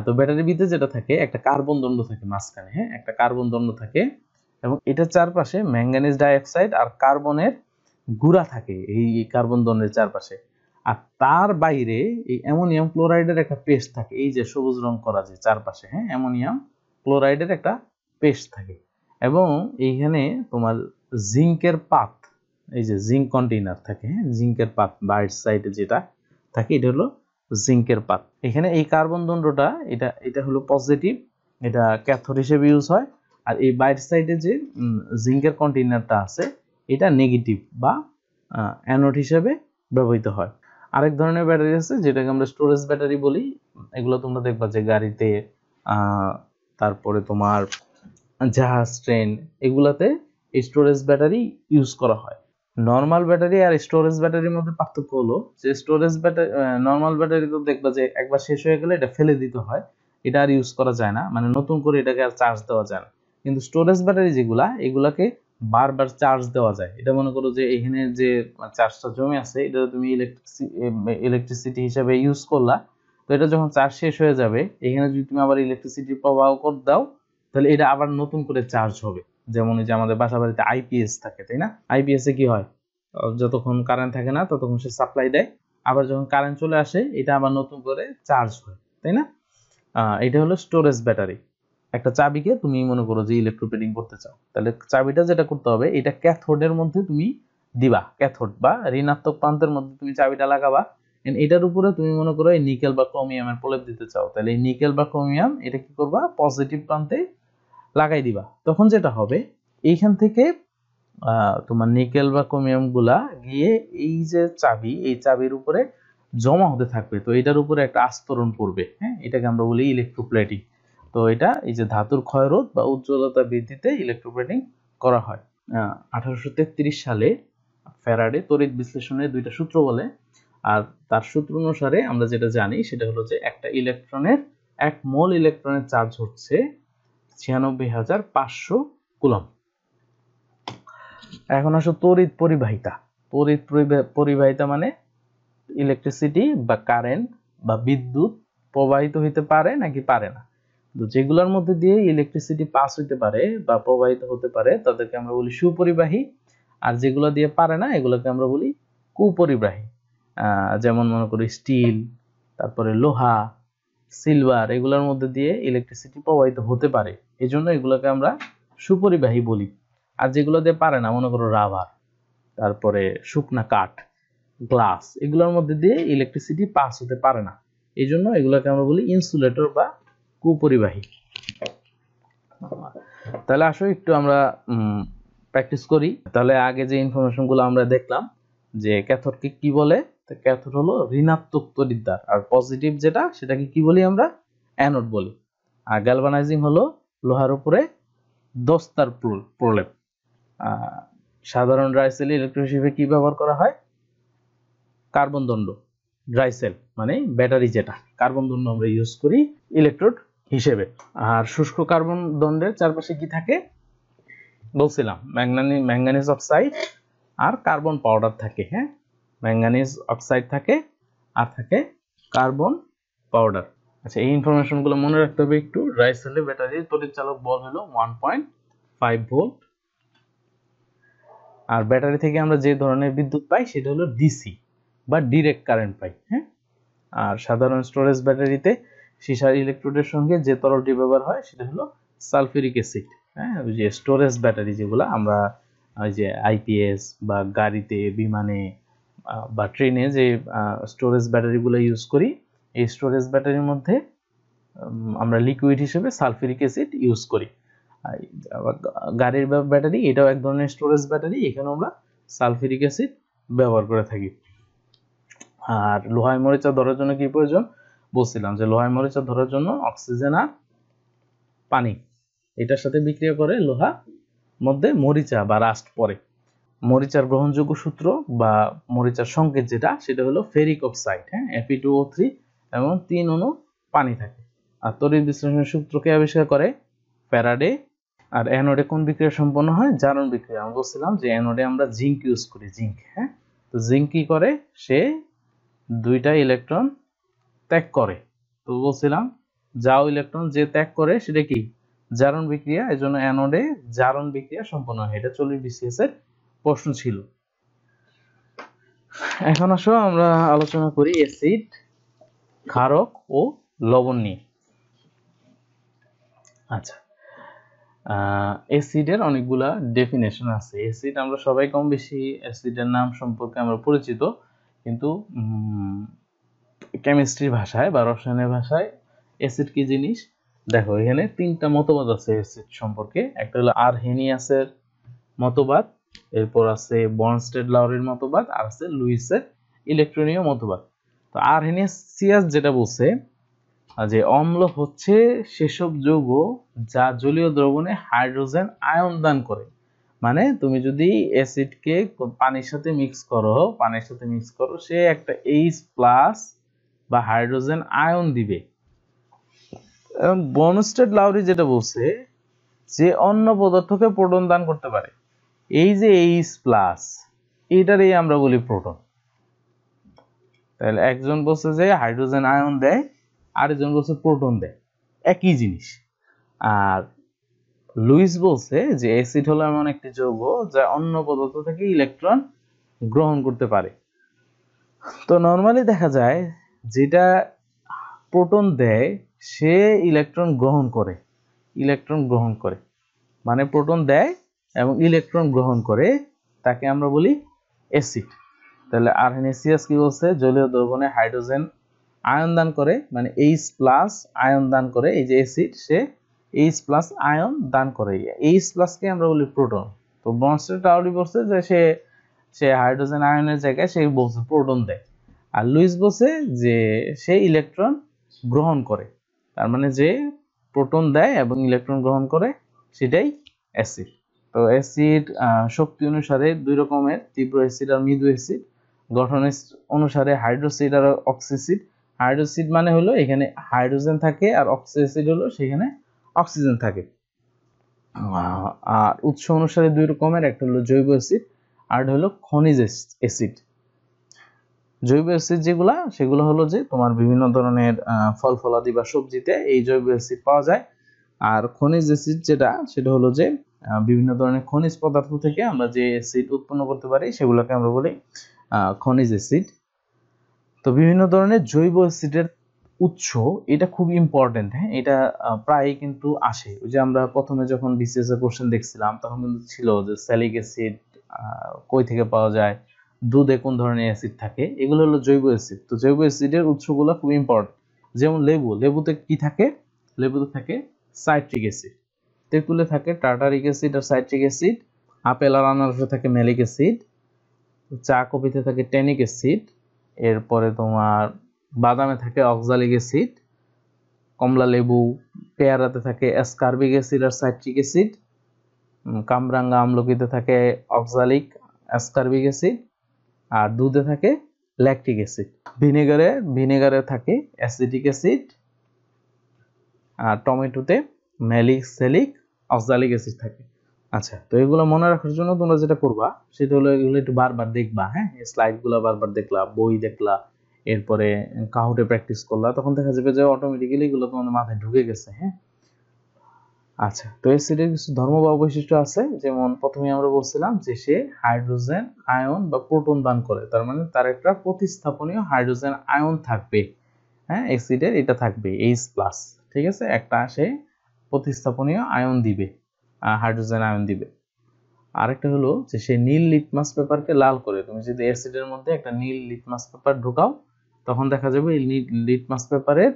তো ব্যাটারির ভিতরে যেটা থাকে, একটা কার্বন দণ্ড থাকে মাঝখানে। হ্যাঁ, একটা কার্বন দণ্ড থাকে এবং এটার চারপাশে ম্যাঙ্গানিজ ডাইঅক্সাইড আর কার্বনের গুঁড়া থাকে এই কার্বন দণ্ডের চারপাশে। আর তার বাইরে এই অ্যামোনিয়াম ক্লোরাইডের একটা পেস্ট থাকে, এই যে সবুজ রং করা যে চারপাশে, হ্যাঁ, অ্যামোনিয়াম ক্লোরাইডের একটা পেস্ট থাকে। এবং এইখানে তোমার জিঙ্কের পাত, এই যে জিঙ্ক কন্টেইনার থাকে, হ্যাঁ, জিঙ্কের পাত বাইট সাইডে যেটা থাকে, এটা হলো জিঙ্কের পাত। এখানে এই কার্বন দণ্ডটা এটা হলো পজিটিভ, এটা ক্যাথোড হিসেবে ইউজ হয়। আর এই বাইট সাইডে যে জিঙ্কের কন্টেইনারটা আছে, এটা নেগেটিভ বা অ্যানোড হিসেবে ব্যবহৃত হয়। আরেক ধরনের ব্যাটারি আছে যেটাকে আমরা স্টোরেজ ব্যাটারি বলি। এগুলো তোমরা দেখবা যে গাড়িতে, তারপরে তোমার জাহাজ, ট্রেন, এগুলাতে স্টোরেজ ব্যাটারি ইউজ করা হয়। নর্মাল ব্যাটারি আর স্টোরেজ ব্যাটারির মধ্যে পার্থক্য হলো যে স্টোরেজ ব্যাটারি, নর্মাল ব্যাটারি তো দেখবা যে একবার শেষ হয়ে গেলে এটা ফেলে দিতে হয়, এটা আর ইউজ করা যায় না, মানে নতুন করে এটাকে আর চার্জ দেওয়া যায় না। কিন্তু স্টোরেজ ব্যাটারি যেগুলা, এগুলাকে বারবার চার্জ দেওয়া যায়। এটা মনে করো যে এখানে যে চার্জটা জমে আছে, এটা তুমি ইলেকট্রিসিটি হিসেবে ইউজ করলা। তো এটা যখন চার্জ শেষ হয়ে যাবে, এখানে যদি তুমি আবার ইলেকট্রিসিটি প্রবাহ করে দাও, তাহলে এটা আবার নতুন করে চার্জ হবে। যেমন এই যে আমাদের বাসা বাড়িতে আইপিএস থাকে, তাই না? আইপিএস এ কি হয়, যতক্ষণ কারেন্ট থাকে না ততক্ষণ সে সাপ্লাই দেয়, আবার যখন কারেন্ট চলে আসে এটা আবার নতুন করে চার্জ হয়, তাই না? এটা হলো স্টোরেজ ব্যাটারি। একটা চাবিকে তুমি মনে করো যে ইলেকট্রোপ্লেটিং করতে চাও, তাহলে চাবিটা যেটা করতে হবে, এটা ক্যাথোডের মধ্যে তুমি দিবা, ক্যাথোড বা ঋণাত্মক প্রান্তের মধ্যে তুমি চাবিটা লাগাবা। এটার উপরে তুমি মনে করো এই নিকেল বা ক্রোমিয়ামের প্রলেপ দিতে চাও, তাহলে এই নিকেল বা ক্রোমিয়াম এটা কি করবা, পজিটিভ প্রান্তে লাগাই দিবা। তখন যেটা হবে, এইখান থেকে তোমার নিকেল বা ক্রোমিয়াম গুলা গিয়ে এই যে চাবি, এই চাবির উপরে জমা হতে থাকবে। তো এটার উপরে একটা আস্তরণ পড়বে, হ্যাঁ, এটাকে আমরা বলি ইলেকট্রোপ্লেটিং। তো এটা এই যে ধাতুর ক্ষয়রোধ বা উজ্জ্বলতা বৃদ্ধিতে ইলেকট্রোপ্লেটিং করা হয়। 1833 সালে ফ্যারাডে তড়িৎ বিশ্লেষণের 2টা সূত্র বলে। আর তার সূত্র অনুসারে আমরা যেটা জানি সেটা হলো যে একটা ইলেকট্রনের 1 মোল ইলেকট্রনের চার্জ হচ্ছে 96,500 কুলম্ব। এখন আসো তড়িৎ পরিবাহিতা। তড়িৎ পরিবাহিতা মানে ইলেকট্রিসিটি বা কারেন্ট বা বিদ্যুৎ প্রবাহিত হইতে পারে নাকি পারে না। তো যেগুলোর মধ্যে দিয়ে ইলেকট্রিসিটি পাস হইতে পারে বা প্রবাহিত হতে পারে তাদেরকে আমরা বলি সুপরিবাহী, আর যেগুলো দিয়ে পারে না এগুলোকে আমরা বলি কুপরিবাহী। যেমন মনে করি স্টিল, তারপরে লোহা, সিলভার, এগুলোর মধ্যে দিয়ে ইলেকট্রিসিটি প্রবাহিত হতে পারে, এই জন্য এগুলোকে আমরা সুপরিবাহী বলি। আর যেগুলো দিয়ে পারে না, মনে করো রাবার, তারপরে শুকনা কাঠ, গ্লাস, এগুলোর মধ্যে দিয়ে ইলেকট্রিসিটি পাস হতে পারে না। এই জন্য এগুলোকে আমরা বলি ইনসুলেটর বা কুপরিবাহী। তাহলে আসো একটু আমরা প্র্যাকটিস করি। তাহলে আগে যে ইনফরমেশনগুলো আমরা দেখলাম যে ক্যাথোডকে কি বলে, তো ক্যাথোড হলো ঋণাত্মক তড়িৎদ্বার, আর পজিটিভ যেটা সেটাকে কি বলি আমরা, অ্যানোড বলি। আর গ্যালভানাইজিং হলো লোহার উপরে দস্তার প্রলেপ। সাধারণ ড্রাই সেল ইলেকট্রোশিপে কি ব্যবহার করা হয়, কার্বন দণ্ড। ড্রাই সেল মানে ব্যাটারি, যেটা কার্বন দণ্ড আমরা ইউজ করি ইলেকট্রোড হিসেবে। আর শুষ্ক কার্বন দণ্ডের চারপাশে কি থাকে বলছিলাম, ম্যাঙ্গানিজ অক্সাইড আর কার্বন পাউডার থাকে। হ্যাঁ, ম্যাঙ্গানিজ অক্সাইড থাকে আর থাকে কার্বন পাউডার। আচ্ছা, এই ইনফরমেশনগুলো মনে রাখতে হবে একটু। ড্রাই সেলে ব্যাটারির তড়িৎচালক বল হলো 1.5 ভোল্ট। আর ব্যাটারি থেকে আমরা যে ধরনের বিদ্যুৎ পাই সেটা হলো ডিসি বা ডিরেক্ট কারেন্ট পাই। হ্যাঁ, আর সাধারণ স্টোরেজ ব্যাটারিতে সীসার ইলেকট্রোডের সঙ্গে যে তরলটি ব্যবহার হয় সেটা হলো সালফিউরিক অ্যাসিড। হ্যাঁ, ওই যে স্টোরেজ ব্যাটারি যেগুলো আমরা ওই যে আইপিএস বা গাড়িতে, বিমানে বা ট্রেনে যে স্টোরেজ ব্যাটারিগুলো ইউজ করি, এই স্টোরেজ ব্যাটারির মধ্যে আমরা লিকুইড হিসেবে সালফিউরিক অ্যাসিড ইউজ করি। গাড়ির ব্যাটারি এটাও এক ধরনের স্টোরেজ ব্যাটারি, এখানে আমরা সালফিউরিক অ্যাসিড ব্যবহার করে থাকি। আর লোহায় মরিচা ধরার জন্য কি প্রয়োজন বলছিলাম, যে লোহায় মরিচা ধরার জন্য অক্সিজেন আর পানি এটার সাথে বিক্রিয়া করে লোহা মধ্যে মরিচা বা রাস্ট পড়ে। মরিচার গ্রহণযোগ্য সূত্র বা মরিচার সংকেত যেটা, সেটা হলো ফেরিক অক্সাইড। হ্যাঁ, Fe2O3 এবং 3 অণু পানি থাকে। আর তড়িৎ বিশ্লেষণের সূত্রকে আবিষ্কার করে ফ্যারাডে। আর অ্যানোডে কোন বিক্রিয়া সম্পন্ন হয়, জারণ বিক্রিয়া। আমি বলছিলাম যে অ্যানোডে আমরা জিঙ্ক ইউজ করি, জিঙ্ক। হ্যাঁ, তো জিঙ্ক কি করে, সে 2টা ইলেকট্রন ত্যাগ করে। তো বলছিলাম যাও ইলেকট্রন যে ত্যাগ করে সেটা কি, জারণ বিক্রিয়া। এজন্য অ্যানোডে জারণ বিক্রিয়া সম্পন্ন হয়। এটা 40 BCS এর প্রশ্ন ছিল। এখন আসো আমরা আলোচনা করি অ্যাসিড, ক্ষারক ও লবণ নিয়ে। আচ্ছা, অ্যাসিডের অনেকগুলা ডেফিনেশন আছে। অ্যাসিড আমরা সবাই কম বেশি অ্যাসিডের নাম সম্পর্কে আমরা পরিচিত, কিন্তু কেমিস্ট্রির ভাষায় বা রসায়নের ভাষায় অ্যাসিড কি জিনিস দেখো। এখানে 3টা মতবাদ আছে অ্যাসিড সম্পর্কে। একটা হলো আরহেনিয়াসের মতবাদ, এরপর আছে বর্নস্টেড-লাউরির মতবাদ, আর আছে লুইসের ইলেকট্রনীয় মতবাদ। তো আরহেনিয়াস যেটা বলছে যে অম্ল হচ্ছে সেসব যৌগ যা জলীয় দ্রবণে হাইড্রোজেন আয়ন দান করে। মানে তুমি যদি অ্যাসিডকে পানির সাথে মিক্স করো, সে একটা H+ বা হাইড্রোজেন আয়ন দিবে। এবং বর্নস্টেড-লাউরি যেটা বলছে যে অন্য পদার্থকে প্রোটন দান করতে পারে। এই যে H+, এটারই আমরা বলি প্রোটন। তাহলে একজন বলছে যে হাইড্রোজেন আয়ন দেয়, আরেকজন বলছে প্রোটন দেয়, একই জিনিস। আর লুইস বলছে যে অ্যাসিড হলো এমন একটি যৌগ যা অন্য পদার্থ থেকে ইলেকট্রন গ্রহণ করতে পারে। তো নরমালি দেখা যায় যেটা প্রোটন দেয় সে ইলেকট্রন গ্রহণ করে, মানে প্রোটন দেয় এবং ইলেকট্রন গ্রহণ করে, তাকে আমরা বলি অ্যাসিড। তাহলে আরহেনিয়াস কি বলছে, জলীয় দ্রবণে হাইড্রোজেন আয়ন দান করে, মানে H+ আয়ন দান করে। এই যে অ্যাসিড, সে H+ আয়ন দান করে, H+ কে আমরা বলি প্রোটন। তো বর্নস্টেড-লাউরি বলছে যে সে হাইড্রোজেন আয়নের জায়গায় সে বলছে প্রোটন দেয়। আর লুইস বলছে যে সে ইলেকট্রন গ্রহণ করে, তার মানে যে প্রোটন দেয় এবং ইলেকট্রন গ্রহণ করে সেটাই অ্যাসিড। তো অ্যাসিড শক্তি অনুসারে 2 রকমের, তীব্র অ্যাসিড আর মৃদু অ্যাসিড। গঠন অনুসারে হাইড্রোসিড আর অক্সিসিড। হাইড্রোসিড মানে হলো এখানে হাইড্রোজেন থাকে, আর অক্সিসিড হলো সেখানে অক্সিজেন থাকে। আর উৎস অনুসারে 2 রকমের, একটা হলো জৈব অ্যাসিড আর হলো খনিজ অ্যাসিড। জৈব অ্যাসিড সেগুলো হলো যে তোমার বিভিন্ন ধরনের ফল ফলাদি বা সবজিতে এই জৈব অ্যাসিড পাওয়া যায়। আর খনিজ অ্যাসিড সেটা হলো যে বিভিন্ন ধরনের খনিজ পদার্থ থেকে আমরা যে অ্যাসিড উৎপন্ন করতে পারি সেগুলোকে আমরা বলি খনিজ অ্যাসিড। তো বিভিন্ন ধরনের জৈব অ্যাসিডের উৎস, এটা খুব ইম্পর্টেন্ট। হ্যাঁ, এটা প্রায় কিন্তু আসে। ওই যে আমরা প্রথমে যখন বিসিএস এর কোশ্চেন দেখছিলাম তখন কিন্তু ছিল যে স্যালিক অ্যাসিড, কই থেকে পাওয়া যায়, দুধে কোন ধরনের অ্যাসিড থাকে, এগুলো হলো জৈব অ্যাসিড। তো জৈব অ্যাসিডের উৎসগুলো খুব ইম্পর্টেন্ট। যেমন লেবুতে কি থাকে? লেবুতে থাকে সাইট্রিক অ্যাসিড, তেঁতুলে থাকে টার্টারিক অ্যাসিড আর সাইট্রিক অ্যাসিড, আপেল আর আনারসে থাকে ম্যালিক অ্যাসিড, চা কফিতে থাকে ট্যানিক অ্যাসিড, এরপরে তোমার বাদামে থাকে অক্সালিক অ্যাসিড, কমলা লেবু পেয়ারাতে থাকে অ্যাসকার্বিক অ্যাসিড আর সাইট্রিক অ্যাসিড, কামরাঙ্গা আমলকিতে থাকে অক্সালিক অ্যাসকার্বিক অ্যাসিড, আর দুধে থাকে ল্যাকটিক অ্যাসিড। ভিনেগারে থাকে অ্যাসিটিক অ্যাসিড, আর টমেটোতে ম্যালিসেলিক অক্সালিক অ্যাসিড থাকে। আচ্ছা, তো এগুলো মনে রাখার জন্য তোমরা যেটা করবা সেটা হলো এগুলো একটু বারবার দেখবা। হ্যাঁ, এই স্লাইডগুলো বারবার দেখলা, বই দেখলা, এরপরে কাহুটে প্র্যাকটিস করলা, তখন দেখা যাবে যে অটোমেটিক্যালি এগুলো তোমাদের মাথায় ঢুকে গেছে। হ্যাঁ, আচ্ছা, তো অ্যাসিডের কিছু ধর্ম বা বৈশিষ্ট্য আছে। যেমন প্রথমে আমরা বলছিলাম যে সে হাইড্রোজেন আয়ন বা প্রোটন দান করে, তার মানে তার একটা প্রতিস্থাপনীয় হাইড্রোজেন আয়ন থাকবে। হ্যাঁ, অ্যাসিডের এটা থাকবে H+, ঠিক আছে, একটা সে প্রতিস্থাপনীয় আয়ন দিবে, হাইড্রোজেন আয়ন দিবে। আরেকটা হলো যে সে নীল লিটমাস পেপারকে লাল করে। তুমি যদি অ্যাসিডের মধ্যে একটা নীল লিটমাস পেপার ঢোকাও, তখন দেখা যাবে এই লিটমাস পেপারের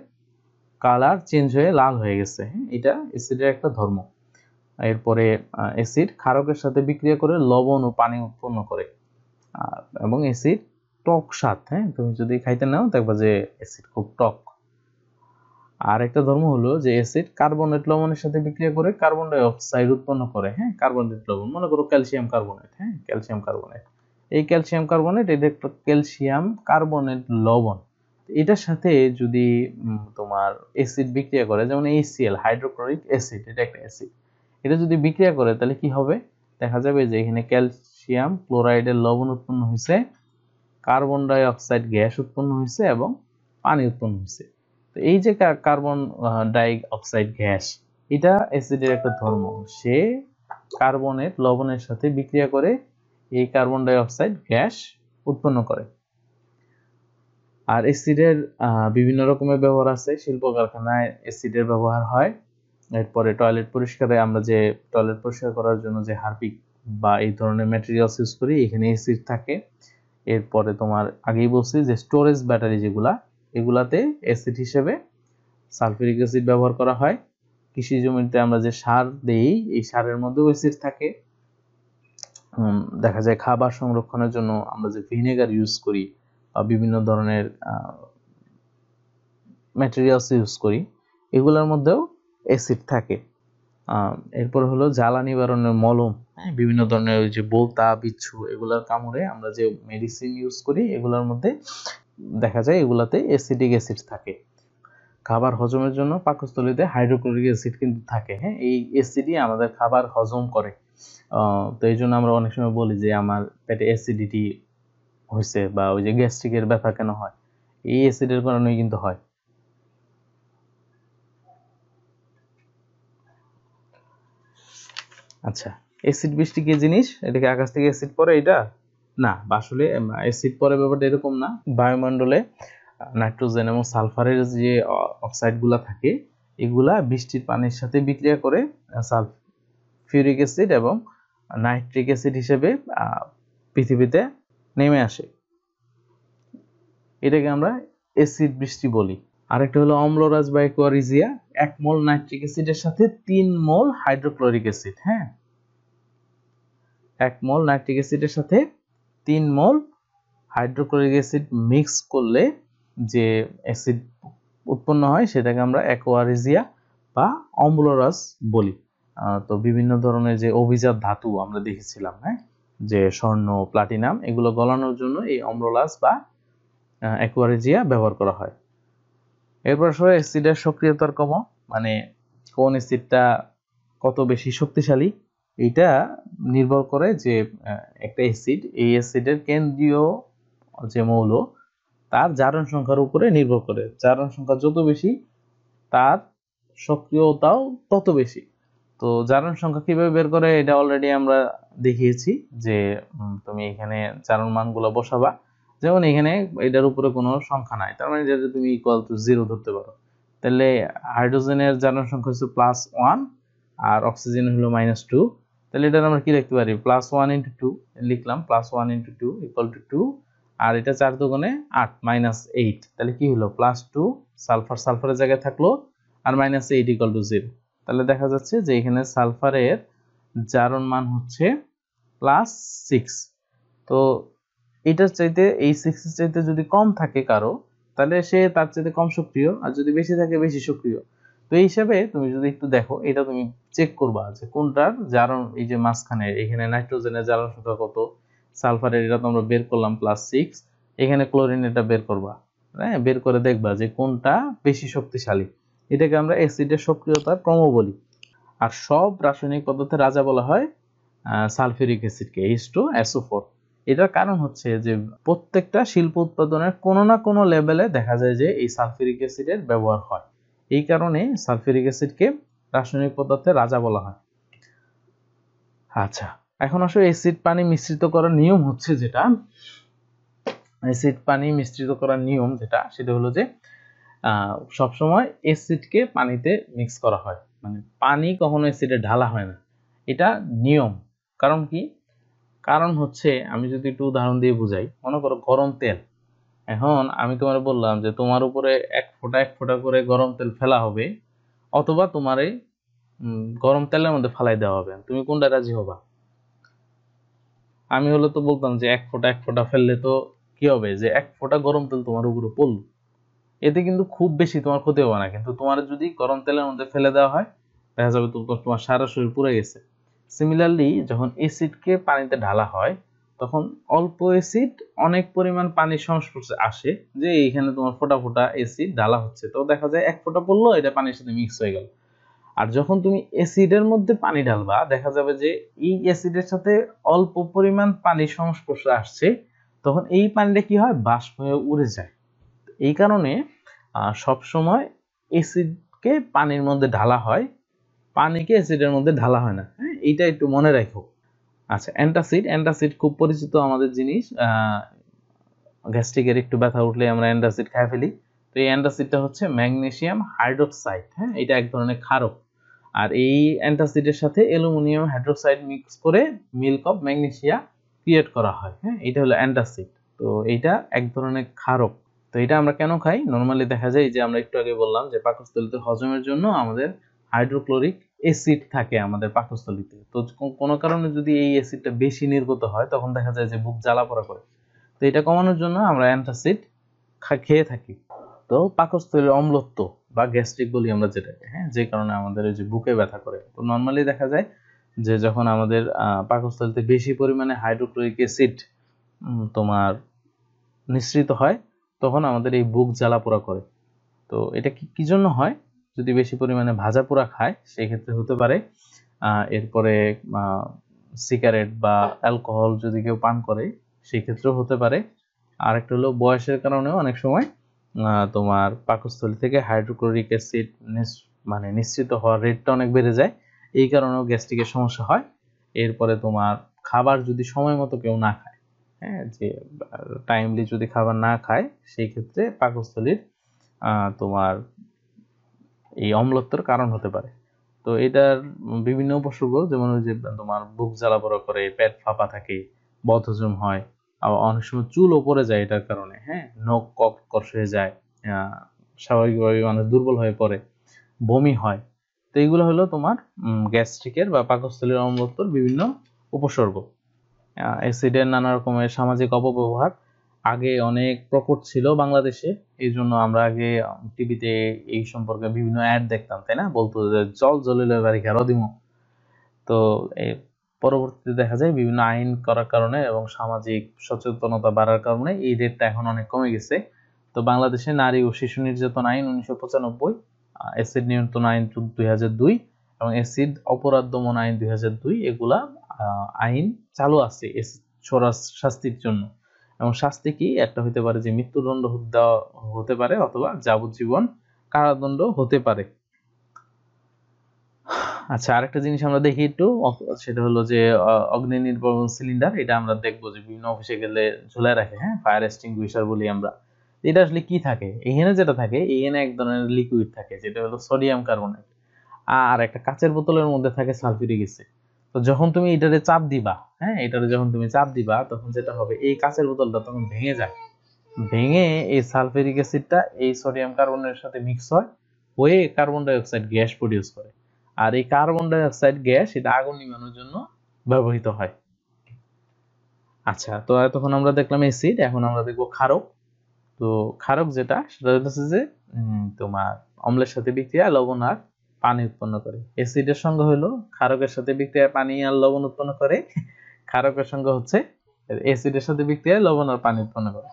কালার চেঞ্জ হয়ে লাল হয়ে গেছে। এটা অ্যাসিডের একটা ধর্ম। এরপরে অ্যাসিড ক্ষারকের সাথে বিক্রিয়া করে লবণ ও পানি উৎপন্ন করে, এবং অ্যাসিড টক স্বাদ। হ্যাঁ, তুমি যদি খাইতে নাও দেখবা যে অ্যাসিড খুব টক। আর একটা ধর্ম হলো যে অ্যাসিড কার্বনেট লবণের সাথে বিক্রিয়া করে কার্বন ডাই অক্সাইড উৎপন্ন করে। হ্যাঁ, কার্বনেট লবণ, মনে করো ক্যালসিয়াম কার্বনেট। হ্যাঁ, ক্যালসিয়াম কার্বনেট, এই ক্যালসিয়াম কার্বনেট এটা একটা ক্যালসিয়াম কার্বনেট লবণ। এটার সাথে যদি তোমার অ্যাসিড বিক্রিয়া করে, যেমন HCl হাইড্রোক্লোরিক অ্যাসিড, এটা একটা অ্যাসিড, এটা যদি বিক্রিয়া করে তাহলে কি হবে? দেখা যাবে যে এখানে ক্যালসিয়াম ক্লোরাইডের লবণ উৎপন্ন হয়েছে, কার্বন ডাই অক্সাইড গ্যাস উৎপন্ন হয়েছে এবং পানি উৎপন্ন হয়েছে। তো এই যে কার্বন ডাই অক্সাইড গ্যাস, এটা অ্যাসিডের একটা ধর্ম। সে কার্বনেট লবণের সাথে বিক্রিয়া করে এই কার্বন ডাই অক্সাইড গ্যাস উৎপন্ন করে। আর অ্যাসিডের বিভিন্ন রকমের ব্যবহার আছে। শিল্প কারখানায় অ্যাসিডের ব্যবহার হয়। এরপরে টয়লেট পরিষ্কারে আমরা যে টয়লেট পরিষ্কার করার জন্য যে হারপিক বা এই ধরনের ম্যাটেরিয়ালস ইউজ করি, এখানে অ্যাসিড থাকে। এরপরে তোমার আগেই বলছি যে স্টোরেজ ব্যাটারি যেগুলা, এগুলাতে অ্যাসিড হিসেবে সালফিউরিক অ্যাসিড ব্যবহার করা হয়। কৃষি জমিতে আমরা যে সার দেই, এই সারের মধ্যেও অ্যাসিড থাকে। দেখা যায় খাবার সংরক্ষণের জন্য আমরা যে ভিনেগার ইউজ করি বা বিভিন্ন ধরনের ম্যাটেরিয়ালস ইউজ করি, এগুলোর মধ্যেও অ্যাসিড থাকে। এরপর হলো জ্বালা নিবারণের মলম, বিভিন্ন ধরনের ওই যে বোলতা বিচ্ছু এগুলার কামড়ে আমরা যে মেডিসিন ইউজ করি, এগুলোর মধ্যে দেখা যায় এগুলাতে অ্যাসিডিক অ্যাসিড থাকে। খাবার হজমের জন্য পাকস্থলীতে হাইড্রোক্লোরিক অ্যাসিড কিন্তু থাকে। হ্যাঁ, এই অ্যাসিডই আমাদের খাবার হজম করে। তো এই জন্য আমরা অনেক সময় বলি যে আমার পেটে অ্যাসিডিটি হয়েছে, বা ওই যে গ্যাস্ট্রিকের ব্যথা কেন হয়, এই অ্যাসিডের কারণেই কিন্তু হয়। আচ্ছা, অ্যাসিড বৃষ্টি কি জিনিস? এটাকে আকাশ থেকে অ্যাসিড পড়ে? এটা না, আসলে অ্যাসিড পড়ে ব্যাপারটা এরকম না। বায়ুমণ্ডলে নাইট্রোজেন এবং সালফারের যে অক্সাইডগুলো থাকে, এগুলা বৃষ্টির পানির সাথে বিক্রিয়া করে সালফিউরিক অ্যাসিড এবং নাইট্রিক অ্যাসিড হিসেবে পৃথিবীতে নেমে আসে। এটাকে আমরা অ্যাসিড বৃষ্টি বলি। আরেকটা হলো অম্লরাজ বা অ্যাকোয়ারিজিয়া। 1 মোল নাইট্রিক অ্যাসিডের সাথে 3 মোল হাইড্রোক্লোরিক অ্যাসিড। হ্যাঁ, 1 মোল নাইট্রিক অ্যাসিডের সাথে 3 মোল হাইড্রোক্লোরিক অ্যাসিড মিক্স করলে যে অ্যাসিড উৎপন্ন হয় সেটাকে আমরা অ্যাকোয়ারিজিয়া বা অম্লরাজ বলি। তো বিভিন্ন ধরনের যে অভিজাত ধাতু আমরা দেখেছিলাম, হ্যাঁ, যে স্বর্ণ, প্লাটিনাম, এগুলো গলানোর জন্য এই অম্লরাজ বা অ্যাকোয়ারিজিয়া ব্যবহার করা হয়। এরপর আসলে অ্যাসিডের সক্রিয়তার ক্রম, মানে কোন অ্যাসিডটা কত বেশি শক্তিশালী, এটা নির্ভর করে যে একটা অ্যাসিড, এই অ্যাসিডের কেন্দ্রীয় যে মৌল তার জারণ সংখ্যার উপরে নির্ভর করে। জারণ সংখ্যা যত বেশি তার সক্রিয়তাও তত বেশি। তো জারণ সংখ্যা কিভাবে বের করে এটা অলরেডি আমরা দেখিয়েছি, যে তুমি এখানে জারণ মানগুলো বসাবা। যেমন এখানে এটার উপরে কোনো সংখ্যা নাই, তার মানে যেটা তুমি ইকুয়াল টু 0 ধরতে পারো। তাহলে হাইড্রোজেনের জারণ সংখ্যা হচ্ছে +1 আর অক্সিজেন হলো -2। তাহলে এটা আমরা কি লিখতে পারি, +1 × 2 লিখলাম, +1 × 2 = 2, আর এটা 4 দুগুণে 8 -8, তাহলে কি হলো +2 সালফারের জায়গায় থাকলো, আর -8 = 0। তাহলে দেখা যাচ্ছে যে এখানে সালফারের জারণ মান হচ্ছে +6। তো এটার চাইতে এই 6 এর চাইতে যদি কম থাকে কারো, তাহলে সে তার চাইতে কম সক্রিয়, আর যদি বেশি থাকে বেশি সক্রিয়। তো এই হিসাবে তুমি যদি একটু দেখো, এটা তুমি চেক করবা যে কোনটার জারণ, এই যে মাঝখানে এখানে নাইট্রোজেনের জারণ সংখ্যা কত, সালফারের এটা তো আমরা বের করলাম +6, এখানে ক্লোরিন এটা বের করবা, হ্যাঁ, বের করে দেখবা যে কোনটা বেশি শক্তিশালী। এটাকে আমরা অ্যাসিডের সক্রিয়তার ক্রম বলি। আর সব রাসায়নিক পদার্থের রাজা বলা হয় সালফিউরিক অ্যাসিডকে, H2SO4। এটার কারণ হচ্ছে যে প্রত্যেকটা শিল্প উৎপাদনের কোনো না কোনো লেভেলে দেখা যায় যে এই সালফিউরিক অ্যাসিডের ব্যবহার হয়। এই কারণে সালফিউরিক অ্যাসিডকে রাসায়নিক পদার্থের রাজা বলা হয়। আচ্ছা, এখন আসলে অ্যাসিড পানি মিশ্রিত করার নিয়ম হচ্ছে যেটা, অ্যাসিড পানি মিশ্রিত করার নিয়ম যেটা, সেটা হলো যে সবসময় অ্যাসিডকে পানিতে মিক্স করা হয়, মানে পানি কখনো অ্যাসিডে ঢালা হয় না, এটা নিয়ম। কারণ কি, কারণ হচ্ছে আমি যদি একটু উদাহরণ দিয়ে বুঝাই, মনে করো গরম তেল, এখন আমি তোমার বললাম যে তোমার উপরে এক ফোঁটা করে গরম তেল ফেলা হবে, অথবা তোমার এই গরম তেলের মধ্যে ফালাই দেওয়া হবে, তুমি কোনটা রাজি হবা? আমি হলে তো বলতাম যে এক ফোঁটা ফেললে তো কি হবে, যে এক ফোঁটা গরম তেল তোমার উপরে পড়লো, এতে কিন্তু খুব বেশি তোমার ক্ষতি হবে না। কিন্তু তোমার যদি গরম তেলের মধ্যে ফেলে দেওয়া হয়, দেখা যাবে তোমার সারা শরীর পুড়ে গেছে। সিমিলারলি যখন অ্যাসিডকে পানিতে ঢালা হয়, তখন অল্প অ্যাসিড অনেক পরিমাণ পানির সংস্পর্শে আসে, যে এইখানে তোমার ফোঁটা অ্যাসিড ঢালা হচ্ছে, তো দেখা যায় এক ফোঁটা পড়লো, এটা পানির সাথে মিক্স হয়ে গেল। আর যখন তুমি অ্যাসিডের মধ্যে পানি ঢালবা, দেখা যাবে যে এই অ্যাসিডের সাথে অল্প পরিমাণ পানির সংস্পর্শে আসছে, তখন এই পানিটা কি হয়, বাষ্প হয়ে উড়ে যায়। এই কারণে সবসময় অ্যাসিডকে পানির মধ্যে ঢালা হয়, পানিকে অ্যাসিডের মধ্যে ঢালা হয় না, হ্যাঁ, এইটা একটু মনে রাখো। আচ্ছা, অ্যান্টাসিড খুব পরিচিত আমাদের জিনিস, গ্যাস্ট্রিকের একটু ব্যথা উঠলে আমরা অ্যান্টাসিড খেয়ে ফেলি। তো এই অ্যান্টাসিডটা হচ্ছে ম্যাগনেসিয়াম হাইড্রোক্সাইড, হ্যাঁ, এটা এক ধরনের ক্ষারক। আর এই অ্যান্টাসিডের সাথে অ্যালুমিনিয়াম হাইড্রোক্সাইড মিক্স করে মিল্ক অফ ম্যাগনেসিয়া ক্রিয়েট করা হয়, হ্যাঁ, এটা হলো অ্যান্টাসিড। তো এটা এক ধরনের ক্ষারক। তো এটা আমরা কেন খাই, নর্মালি দেখা যায় যে আমরা একটু আগে বললাম যে পাকস্থলীতে হজমের জন্য আমাদের হাইড্রোক্লোরিক অ্যাসিড থাকে আমাদের পাকস্থলীতে। তো কোনো কারণে যদি এই অ্যাসিডটা বেশি নির্গত হয়, তখন দেখা যায় যে বুক জ্বালাপোড়া করে। তো এটা কমানোর জন্য আমরা অ্যান্টাসিড খেয়ে থাকি। তো পাকস্থলীর অম্লত্ব বা গ্যাস্ট্রিক বলি আমরা যেটাকে, হ্যাঁ, যে কারণে আমাদের এই যে বুকে ব্যথা করে, তো নর্মালি দেখা যায় যে যখন আমাদের পাকস্থলীতে বেশি পরিমাণে হাইড্রোক্লোরিক অ্যাসিড তোমার নিঃসৃত হয়, তখন আমাদের এই বুক জ্বালাপোড়া করে। তো এটা কি জন্য হয়, যদি বেশি পরিমাণে ভাজা পোড়া খায় সেই ক্ষেত্রে হতে পারে, এরপরে সিগারেট বা অ্যালকোহল যদি কেউ পান করে সেই ক্ষেত্রেও হতে পারে। আর একটা হলো বয়সের কারণেও অনেক সময় তোমার পাকস্থলী থেকে হাইড্রোক্লোরিক অ্যাসিড মানে নিঃসৃত হওয়ার রেটটা অনেক বেড়ে যায়, এই কারণেও গ্যাস্ট্রিকের সমস্যা হয়। এরপরে তোমার খাবার যদি সময় মতো কেউ না খায়, হ্যাঁ, যে টাইমলি যদি খাবার না খায়, সেই ক্ষেত্রে পাকস্থলীর তোমার এই অম্লত্বের কারণ হতে পারে। তো এটার বিভিন্ন উপসর্গ, যেমন ওই যে তোমার বুক জ্বালাপোড়া করে, পেট ফাঁপা থাকে, বদহজম হয়, আবার অনেক সময় চুলও পড়ে যায় এটার কারণে, হ্যাঁ, নখ কর্কশ হয়ে যায়, স্বাভাবিকভাবে মানুষ দুর্বল হয়ে পড়ে, বমি হয়। তো এইগুলো হলো তোমার গ্যাস্ট্রিকের বা পাকস্থলীর অম্লত্বর বিভিন্ন উপসর্গ। অ্যাসিডের নানা রকমের সামাজিক অপব্যবহার আগে অনেক প্রকট ছিল বাংলাদেশে, এই জন্য আমরা আগে টিভিতে এই সম্পর্কে বিভিন্ন অ্যাড দেখতাম, তাই না, বলতো যে জল জ্বলিলে বাড়ি ঘেরো দিমু। তো এই পরবর্তীতে দেখা যায় বিভিন্ন আইন করার কারণে এবং সামাজিক সচেতনতা বাড়ার কারণে এই রেটটা এখন অনেক কমে গেছে। তো বাংলাদেশে নারী ও শিশু নির্যাতন আইন 1995, অ্যাসিড নিয়ন্ত্রণ আইন 2002 এবং অ্যাসিড অপরাধ দমন আইন 2002, এগুলা আইন চালু আছে ছোড়া শাস্তির জন্য। এবং শাস্তি কি, একটা হতে পারে যে মৃত্যুদণ্ড দেওয়া হতে পারে, অথবা যাবজ্জীবন কারাদণ্ড হতে পারে। আচ্ছা, আরেকটা জিনিস আমরা দেখি একটু, সেটা হলো যে অগ্নি নির্বাপন সিলিন্ডার, এটা আমরা দেখবো যে বিভিন্ন অফিসে গেলে ঝুলায় রাখে, হ্যাঁ, ফায়ার এক্সটিংগুইশার বলি আমরা। এটা আসলে কি থাকে, এখানে যেটা থাকে, এখানে এক ধরনের লিকুইড থাকে যেটা হলো সোডিয়াম কার্বনেট, আর একটা কাচের বোতলের মধ্যে থাকে সালফিউরিক অ্যাসিড। তো যখন তুমি এটারে চাপ দিবা, হ্যাঁ, এটারে যখন তুমি চাপ দিবা তখন যেটা হবে, এই কাঁচের বোতলটা তখন ভেঙে যায়, ভেঙে এই সালফিউরিক অ্যাসিডটা এই সোডিয়াম কার্বনের সাথে মিক্স হয়, হয়ে carbon die oxide gas produce করে। আর এই কার্বন ডাই অক্সাইড গ্যাস এটা আগুন নিভানোর জন্য ব্যবহৃত হয়। আচ্ছা, তো তখন আমরা দেখলাম অ্যাসিড, এখন আমরা দেখবো ক্ষারক। তো ক্ষারক যেটা, সেটা হচ্ছে যে তোমার অম্লের সাথে বিক্রিয়ায় লবণ আর পানি উৎপন্ন করে। অ্যাসিডের সঙ্গে হলো ক্ষারকের সাথে বিক্রিয়ায় পানি আর লবণ উৎপন্ন করে, ক্ষারকের সঙ্গে হচ্ছে অ্যাসিডের সাথে বিক্রিয়ায় লবণ আর পানি উৎপন্ন করে।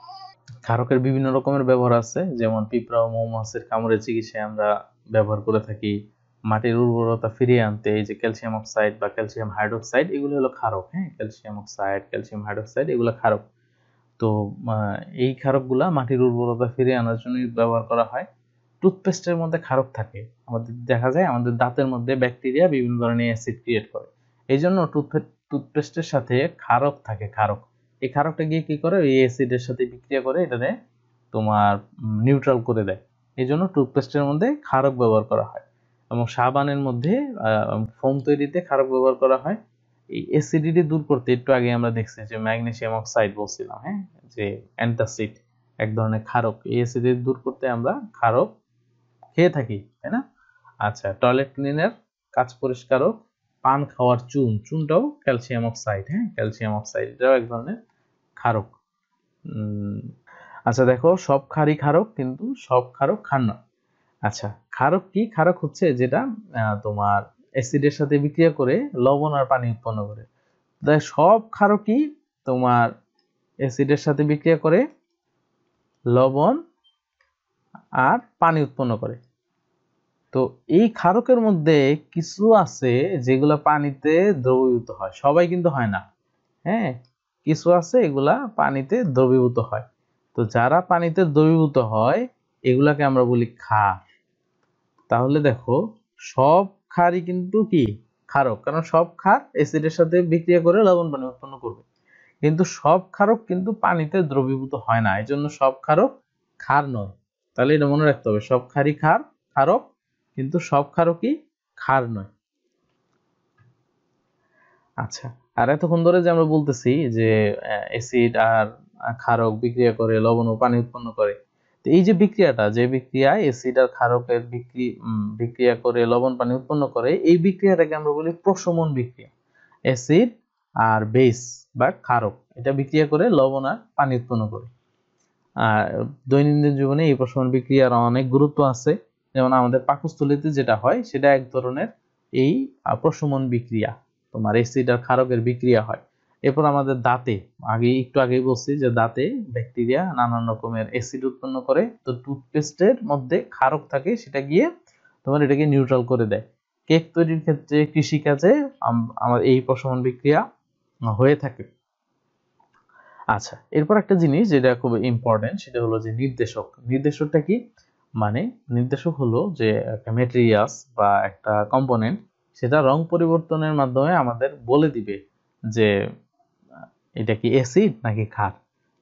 ক্ষারকের বিভিন্ন রকমের ব্যবহার আছে, যেমন পিঁপড়া ও মৌমাছির কামড়ের চিকিৎসায় আমরা ব্যবহার করে থাকি। মাটির উর্বরতা ফিরিয়ে আনতে এই যে ক্যালসিয়াম অক্সাইড বা ক্যালসিয়াম হাইড্রোক্সাইড, এগুলো হলো ক্ষারক। হ্যাঁ, ক্যালসিয়াম অক্সাইড, ক্যালসিয়াম হাইড্রোক্সাইড, এগুলো ক্ষারক। তো এই ক্ষারকগুলা মাটির উর্বরতা ফিরিয়ে আনার জন্য ব্যবহার করা হয়। টুথপেস্টের মধ্যে ক্ষারক থাকে। আমাদের দেখা যায় আমাদের দাঁতের মধ্যে ব্যাকটেরিয়া বিভিন্ন ধরনের অ্যাসিড ক্রিয়েট করে, এই জন্য টুথপেস্টের সাথে ক্ষারক থাকে। ক্ষারক, এই ক্ষারকটা গিয়ে কি করে, এই অ্যাসিডের সাথে বিক্রিয়া করে এটাতে তোমার নিউট্রাল করে দেয়। এই জন্য টুথপেস্টের মধ্যে ক্ষারক ব্যবহার করা হয়, এবং সাবানের মধ্যে ফোম তৈরিতে ক্ষারক ব্যবহার করা হয়। এই অ্যাসিডিটি দূর করতে একটু আগে আমরা দেখছি যে ম্যাগনেসিয়াম অক্সাইড বলছিলাম, হ্যাঁ, যে অ্যান্টাসিড, এক ধরনের ক্ষারক। এই অ্যাসিডিটি দূর করতে আমরা ক্ষারক খেয়ে থাকি, তাই না? আচ্ছা, টয়লেট ক্লিনার, কাঁচ পরিষ্কারক, পান খাওয়ার চুন, চুনটাও ক্যালসিয়াম অক্সাইড। হ্যাঁ, ক্যালসিয়াম অক্সাইড এটাও এক ধরনের ক্ষারক। আচ্ছা দেখো, সব ক্ষারই ক্ষারক, কিন্তু সব ক্ষারক ক্ষার নয়। আচ্ছা, ক্ষারক কি? ক্ষারক হচ্ছে যেটা তোমার অ্যাসিডের সাথে বিক্রিয়া করে লবণ আর পানি উৎপন্ন করে। তাই সব ক্ষারকই তোমার অ্যাসিডের সাথে বিক্রিয়া করে লবণ আর পানি উৎপন্ন করে। তো এই ক্ষারকের মধ্যে কিছু আছে যেগুলা পানিতে দ্রবীভূত হয়, সবাই কিন্তু হয় না। হ্যাঁ, কিছু আছে এগুলা পানিতে দ্রবীভূত হয়। তো যারা পানিতে দ্রবীভূত হয় এগুলাকে আমরা বলি ক্ষার। তাহলে দেখো, সব ক্ষারই কিন্তু কি ক্ষারক, কারণ সব ক্ষার অ্যাসিডের সাথে বিক্রিয়া করে লবণ পানি উৎপন্ন করবে। কিন্তু সব ক্ষারক কিন্তু পানিতে দ্রবীভূত হয় না, এই জন্য সব ক্ষারক ক্ষার নয়। তাহলে এটা মনে রাখতে হবে, সব ক্ষারই ক্ষারক, কিন্তু সব ক্ষারকই ক্ষার নয়। আচ্ছা, আর এতক্ষণ ধরে যে আমরা বলতেছি যে অ্যাসিড আর ক্ষারক বিক্রিয়া করে লবণ ও পানি উৎপন্ন করে, তো এই যে বিক্রিয়াটা, যে বিক্রিয়ায় অ্যাসিড আর ক্ষারকের বিক্রিয়া করে লবণ পানি উৎপন্ন করে, এই বিক্রিয়াটাকে আমরা বলি প্রশমন বিক্রিয়া। অ্যাসিড আর বেস বা ক্ষারক এটা বিক্রিয়া করে লবণ আর পানি উৎপন্ন করে। আর দৈনন্দিন জীবনে এই প্রশমন বিক্রিয়ার অনেক গুরুত্ব আছে। যেমন আমাদের পাকস্থলীতে যেটা হয় সেটা এক ধরনের এই প্রশমন বিক্রিয়া, তোমার অ্যাসিড আর ক্ষারকের বিক্রিয়া হয়। এরপর আমাদের দাঁতে, একটু আগেই বলছি যে দাঁতে ব্যাকটেরিয়া নানান রকমের অ্যাসিড উৎপন্ন করে। তো টুথপেস্টের মধ্যে ক্ষারক থাকে, সেটা গিয়ে তোমার এটাকে নিউট্রাল করে দেয়। কেক তৈরির ক্ষেত্রে, কৃষিকাজে আমার এই প্রশমন বিক্রিয়া হয়ে থাকে। আচ্ছা, এরপর একটা জিনিস যেটা খুব ইম্পর্টেন্ট, সেটা হলো যে নির্দেশক। নির্দেশকটা কি? মানে নির্দেশক হলো যে একটা ম্যাটেরিয়ালস বা একটা কম্পোনেন্ট, সেটা রং পরিবর্তনের মাধ্যমে আমাদের বলে দিবে যে এটা কি অ্যাসিড নাকি ক্ষার।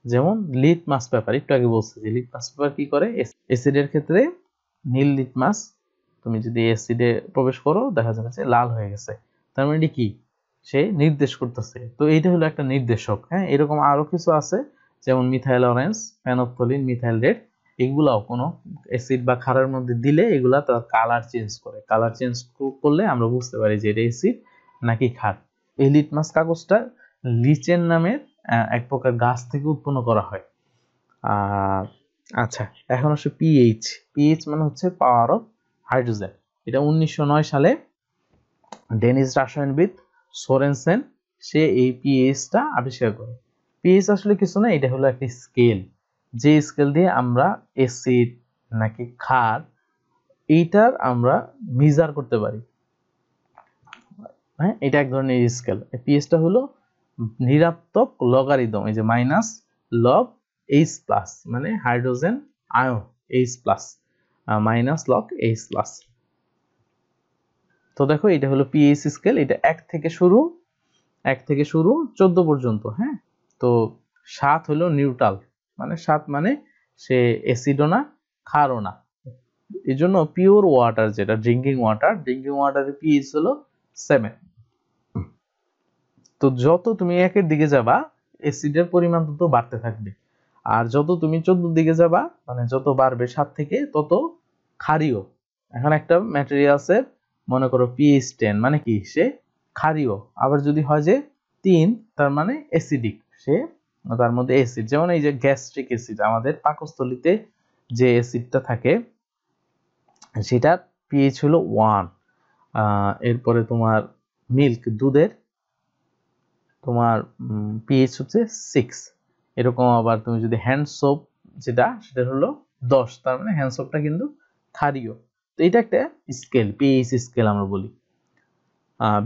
যেমন লিটমাস পেপার, একটু আগে বলছি যে লিটমাস পেপার কি করে, অ্যাসিডের ক্ষেত্রে নীল লিটমাস, তুমি যদি অ্যাসিডে প্রবেশ করো দেখা যাবে যে লাল হয়ে গেছে, তার মানে কি, সে নির্দেশ করতেছে। তো এইটা হলো একটা নির্দেশক। হ্যাঁ, এরকম আরো কিছু আছে, যেমন মিথাইল অরেঞ্জ, প্যানোথলিন, মিথাইল রেড, এগুলাও কোনো অ্যাসিড বা ক্ষারের মধ্যে দিলে এগুলা তার কালার চেঞ্জ করে। কালার চেঞ্জ করলে আমরা বুঝতে পারি যে এটা অ্যাসিড নাকি ক্ষার। এই লিটমাস কাগজটা লিচেন নামের এক প্রকার গাছ থেকে উৎপন্ন করা হয়। আর আচ্ছা, এখন আসলে পিএইচ। পিএইচ মানে হচ্ছে পাওয়ার অফ হাইড্রোজেন। এটা 1909 সালে ডেনিশ রসায়নবিদ সোরেনসেন, সে এই পিএইচটা আবিষ্কার করে। পিএইচ আসলে কিছু না, এটা হলো একটা স্কেল, যে স্কেল দিয়ে আমরা অ্যাসিড নাকি ক্ষার এইটার আমরা মেজার করতে পারি। হ্যাঁ, এটা এক ধরনের স্কেল। পিএইচটা হলো ঋণাত্মক লগারিদম, এই যে মাইনাস লগ এইচ প্লাস, মানে hydrogen ion H plus, minus log H plus. তো দেখো, এটা হলো পিএইচ স্কেল। এটা 1 থেকে শুরু 14 পর্যন্ত। হ্যাঁ, তো 7 হলো নিউট্রাল, মানে 7 মানে সে অ্যাসিডও না ক্ষারও না। এই জন্য পিওর ওয়াটার, যেটা ড্রিঙ্কিং ওয়াটারের পিএইচ হলো 7। তো যত তুমি 1-এর দিকে যাবা অ্যাসিডের পরিমাণ তত বাড়তে থাকবে, আর যত তুমি 14-র দিকে যাবা মানে যত বাড়বে 7 থেকে তত ক্ষারীয়। এখন একটা ম্যাটেরিয়ালসের মনে করো pH 10 মানে কি সে ক্ষারীয়, আবার যদি হয় যে 3 তার মানে অ্যাসিডিক, সে তার মধ্যে অ্যাসিড। যেমন এই যে গ্যাস্ট্রিক অ্যাসিড, আমাদের পাকস্থলীতে যে অ্যাসিডটা থাকে সেটা pH হলো 1। এরপরে তোমার মিল্ক, দুধের তোমার pH হচ্ছে 6 এরকম। আবার তুমি যদি হ্যান্ড সোপ যেটা সেটা হলো 10, তার মানে হ্যান্ড সোপটা কিন্তু ক্ষারীয়। তো এটা একটা স্কেল, pH স্কেল আমরা বলি।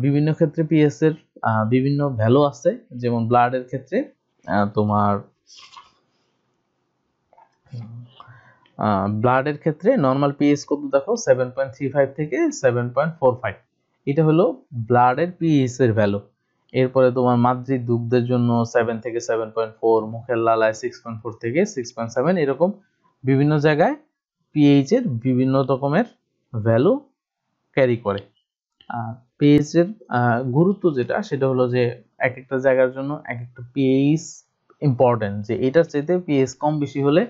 বিভিন্ন ক্ষেত্রে pH এর বিভিন্ন ভ্যালু আছে, যেমন ব্লাডের ক্ষেত্রে তোমার ব্লাডের ক্ষেত্রে নরমাল pH কত দেখো 7.35 থেকে 7.45, এটা হলো ব্লাডের pH এর ভ্যালু। এরপরে তোমার মাতৃ দুগ্ধের জন্য 7 থেকে 7.4, মুখের লালায় 6.4 থেকে 6.7, এরকম বিভিন্ন জায়গায় pH এর বিভিন্ন রকমের ভ্যালু ক্যারি করে। pH এর গুরুত্ব যেটা সেটা হলো যে এক একটা জায়গার জন্য এক একটা pH ইম্পর্টেন্ট, যে এটার চাইতে pH কম বেশি হলে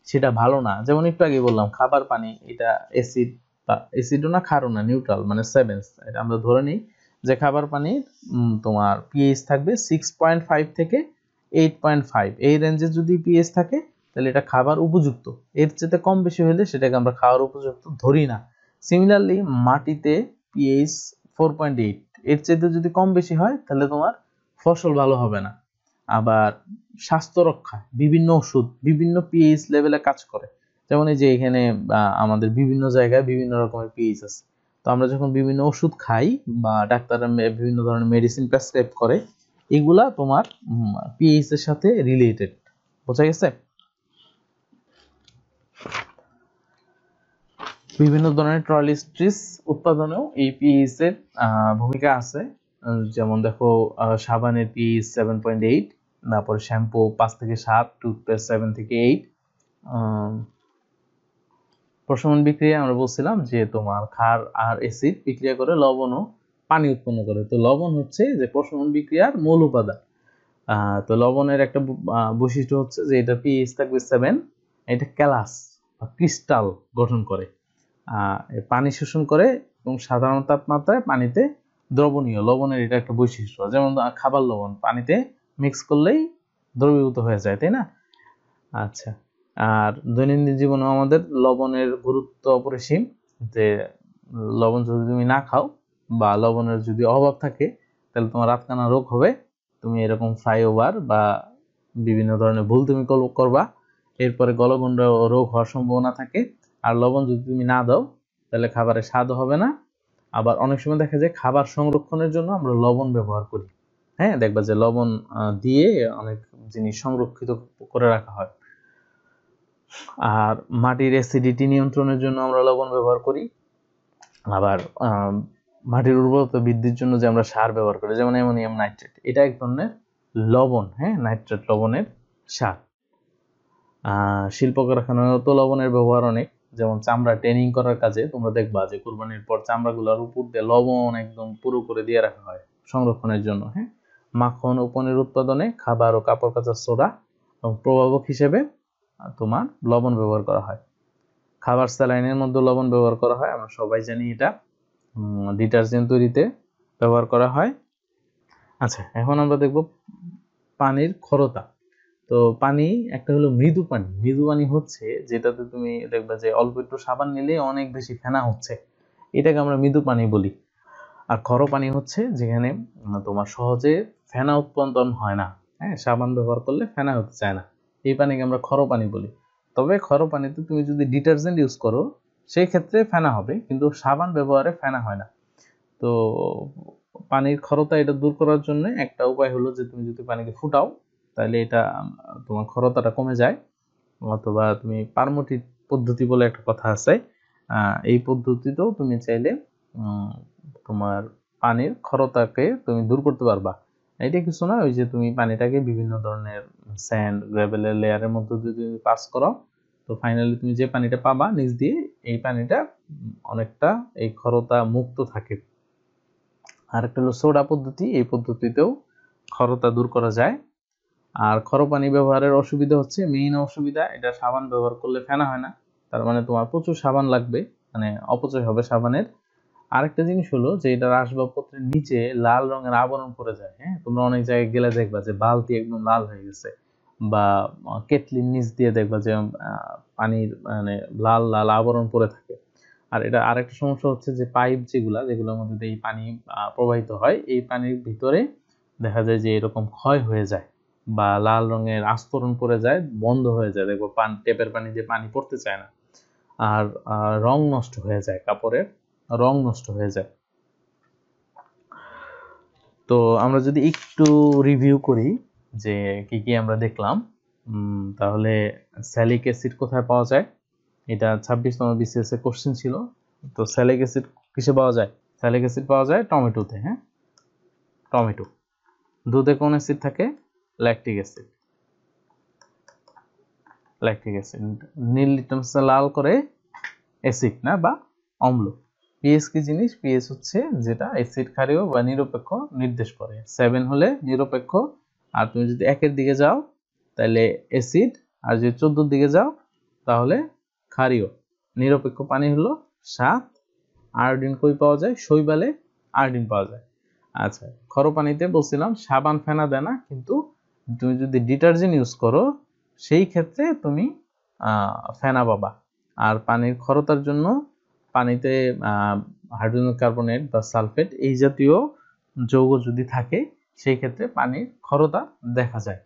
সেটা ভালো না। যেমন একটু আগে বললাম খাবার পানি, এটা অ্যাসিড বা অ্যাসিডও না ক্ষারও না, নিউট্রাল মানে 7, এটা আমরা ধরে নিই যে খাবার পানির তোমার pH থাকবে 6.5 থেকে 8.5, এই রেঞ্জে যদি pH থাকে তাহলে এটা খাবার উপযুক্ত। এর চেয়ে কম বেশি হলে সেটাকে আমরা খাওয়ার উপযুক্ত ধরি না। সিমিলারলি মাটিতে pH 4.8, এর চেয়ে যদি কম বেশি হয় তাহলে তোমার ফসল ভালো হবে না। আবার স্বাস্থ্য রক্ষা বিভিন্ন ওষুধ বিভিন্ন pH লেভেলে কাজ করে। যেমন এই যে এখানে আমাদের বিভিন্ন জায়গায় বিভিন্ন রকমের pH আছে, তো আমরা যখন বিভিন্ন ওষুধ খাই বা ডাক্তাররা বিভিন্ন ধরনের মেডিসিন প্রেসক্রাইব করে, এগুলা তোমার pH এর সাথে রিলেটেড। বোঝা গেছে? বিভিন্ন ধরনের টয়লেট্রিজ উৎপাদনেও এই pH এর ভূমিকা আছে। যেমন দেখো সাবানের pH 7.8, তারপর শ্যাম্পু 5 থেকে 7, টুথপেস্ট 7 থেকে 8। প্রশমন বিক্রিয়া আমরা বলছিলাম যে তোমার ক্ষার আর অ্যাসিড বিক্রিয়া করে লবণ ও পানি উৎপন্ন করে। তো লবণ হচ্ছে যে প্রশমন বিক্রিয়ার মূল উপাদান। তো লবণের একটা বৈশিষ্ট্য হচ্ছে যে এটা pH থাকবে 7, এটা ক্যালাস বা ক্রিস্টাল গঠন করে, পানি শোষণ করে এবং সাধারণ তাপমাত্রায় পানিতে দ্রবণীয়। লবণের এটা একটা বৈশিষ্ট্য, যেমন খাবার লবণ পানিতে মিক্স করলেই দ্রবীভূত হয়ে যায়, তাই না? আচ্ছা, আর দৈনন্দিন জীবনে আমাদের লবণের গুরুত্ব অপরিসীম। যে লবণ যদি তুমি না খাও বা লবণের যদি অভাব থাকে তাহলে তোমার রাতকানা রোগ হবে। তুমি এরকম ফ্লাইওভার বা বিভিন্ন ধরনের ভুল তুমি করবা, এরপরে গলগণ্ড রোগ হওয়ার সম্ভাবনা থাকে। আর লবণ যদি তুমি না দাও তাহলে খাবারের স্বাদও হবে না। আবার অনেক সময় দেখা যায় খাবার সংরক্ষণের জন্য আমরা লবণ ব্যবহার করি। হ্যাঁ, দেখবা যে লবণ দিয়ে অনেক জিনিস সংরক্ষিত করে রাখা হয়। আর মাটির অ্যাসিডিটি নিয়ন্ত্রণের জন্য আমরা লবণ ব্যবহার করি। আবার মাটির উর্বরতা বৃদ্ধির জন্য যে আমরা সার ব্যবহার করি, যেমন অ্যামোনিয়াম নাইট্রেট, এটা এক ধরনের লবণ। হ্যাঁ, নাইট্রেট লবণের সার। শিল্প কারখানায় তো লবণের ব্যবহার অনেক, যেমন চামড়া ট্যানিং করার কাজে তোমরা দেখবা যে কুরবানির পর চামড়াগুলোর উপর দিয়ে লবণ একদম পুরো করে দিয়ে রাখা হয় সংরক্ষণের জন্য। হ্যাঁ, মাখন ও পনির উৎপাদনে খাবার ও কাপড় কাচার সোডা এবং প্রভাবক হিসেবে তোমার লবণ ব্যবহার করা হয়। খাবার স্যালাইনের মধ্যে লবণ ব্যবহার করা হয়, আমরা সবাই জানি এটা। ডিটারজেন্ট তৈরিতে ব্যবহার করা হয়। আচ্ছা, এখন আমরা দেখব পানির ক্ষরতা। তো পানি একটা হলো মৃদু পানি। মৃদু পানি হচ্ছে যেটাতে তুমি দেখবা যে অল্প একটু সাবান নিলে অনেক বেশি ফেনা হচ্ছে, এটাকে আমরা মৃদু পানি বলি। আর ক্ষর পানি হচ্ছে যেখানে তোমার সহজে ফেনা উৎপাদন হয় না। হ্যাঁ, সাবান ব্যবহার করলে ফেনা হতে চায় না, এই পানিকে আমরা ক্ষর পানি বলি। তবে ক্ষর পানিতে তুমি যদি ডিটারজেন্ট ইউজ করো সেই ক্ষেত্রে ফেনা হবে, কিন্তু সাবান ব্যবহারে ফেনা হয় না। তো পানির ক্ষরতা এটা দূর করার জন্য একটা উপায় হলো যে তুমি যদি পানিকে ফুটাও তাহলে এটা তোমার ক্ষরতাটা কমে যায়। অথবা তুমি পারমোটিভ পদ্ধতি বলে একটা কথা আছে, এই পদ্ধতিতেও তুমি চাইলে তোমার পানির ক্ষরতাকে তুমি দূর করতে পারবা। এটা কিছু না, ওই যে তুমি পানিটাকে বিভিন্ন ধরনের স্যান্ড গ্রাভেলের লেয়ারের মধ্যে যদি পাস করো, তো ফাইনালি তুমি যে পানিটা পাবা নিচ দিয়ে, এই পানিটা অনেকটা এই ক্ষরতা মুক্ত থাকে। আর একটা হলো সোডা পদ্ধতি, এই পদ্ধতিতেও খরতা দূর করা যায়। আর খরো পানি ব্যবহারের অসুবিধা হচ্ছে, মেইন অসুবিধা এটা সাবান ব্যবহার করলে ফেনা হয় না, তার মানে তোমার প্রচুর সাবান লাগবে, মানে অপচয় হবে সাবানের। আরেকটা জিনিস হলো যে এটার আসবাবপত্রের নিচে লাল রঙের আবরণ পড়ে যায়। হ্যাঁ, তোমরা অনেক জায়গায় গেলে দেখবা যে বালতি একদম লাল হয়ে গেছে, বা কেটলির নিচ দিয়ে দেখবা যে পানির মানে লাল লাল আবরণ পড়ে থাকে। আর এটা আরেকটা সমস্যা হচ্ছে যে পাইপ যেগুলোর মধ্যে দিয়ে এই পানি প্রবাহিত হয়, এই পানির ভিতরে দেখা যায় যে এরকম ক্ষয় হয়ে যায় বা লাল রঙের আস্তরণ পড়ে যায়, বন্ধ হয়ে যায়, দেখবো টেপের পানি দিয়ে পানি পড়তে চায় না। আর রং নষ্ট হয়ে যায়, কাপড়ের রং নষ্ট হয়ে যায়। তো আমরা যদি একটু রিভিউ করি যে কি কি আমরা দেখলাম, তাহলে স্যালিক অ্যাসিড কোথায় পাওয়া যায়, এটা 26তম বিসিএস এর কোশ্চেন ছিল। তো স্যালিক অ্যাসিড কিসে পাওয়া যায়? স্যালিক অ্যাসিড পাওয়া যায় টমেটোতে। হ্যাঁ, টমেটো। দুধে কোন অ্যাসিড থাকে? Lactic acid. ল্যাকটিক অ্যাসিড নীল লিটমাসে লাল করে অ্যাসিড না বা অম্ল। পিএইচ কি জিনিস? পিএইচ হচ্ছে যেটা অ্যাসিড ক্ষারীয় বা নিরপেক্ষ নির্দেশ করে। 7 হলে নিরপেক্ষ, আর তুমি যদি 1 এর দিকে যাও তাহলে অ্যাসিড, আর যদি 14 এর দিকে যাও তাহলে ক্ষারীয়। নিরপেক্ষ পানি হলো 7। আয়োডিন কই পাওয়া যায়? শৈবালে আয়োডিন পাওয়া যায়। আচ্ছা, খরো পানিতে বলছিলাম সাবান ফেনা দেয় না, কিন্তু তুমি যদি ডিটারজেন্ট ইউজ করো সেই ক্ষেত্রে তুমি ফেনা পাবা। আর পানির খরতার জন্য পানিতে হাইড্রোজেন কার্বনেট বা সালফেট এই জাতীয় যৌগ যদি থাকে সেই ক্ষেত্রে পানির খরতা দেখা যায়।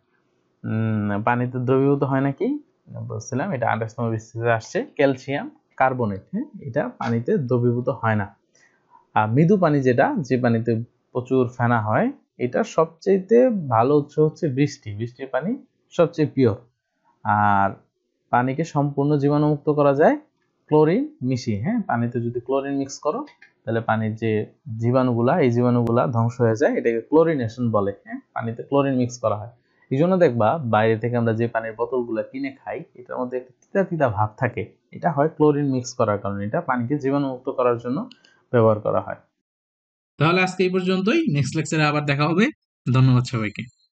পানিতে দ্রবীভূত হয় নাকি বলছিলাম, এটা 28তম বিসিএসে আসছে, ক্যালসিয়াম কার্বনেট। হ্যাঁ, এটা পানিতে দ্রবীভূত হয় না। আর মৃদু পানি যেটা, যে পানিতে প্রচুর ফেনা হয়, এটা সবচেয়ে ভালো উৎস হচ্ছে বৃষ্টি। বৃষ্টির পানি সবচেয়ে পিওর। আর পানিকে সম্পূর্ণ জীবাণুমুক্ত করা যায় ক্লোরিন মিশিয়ে। হ্যাঁ, পানিতে যদি ক্লোরিন মিক্স করো তাহলে পানির যে জীবাণুগুলা, এই জীবাণুগুলা ধ্বংস হয়ে যায়, এটাকে ক্লোরিনেশন বলে। হ্যাঁ, পানিতে ক্লোরিন মিক্স করা হয়। এই জন্য দেখবা বাইরে থেকে আমরা যে পানির বোতলগুলো কিনে খাই, এটার মধ্যে একটা তিতা তিতা ভাব থাকে, এটা হয় ক্লোরিন মিক্স করার কারণে। এটা পানিকে জীবাণুমুক্ত করার জন্য ব্যবহার করা হয়। তাহলে আজকে এই পর্যন্তই, নেক্সট লেকচারে আবার দেখা হবে। ধন্যবাদ সবাইকে।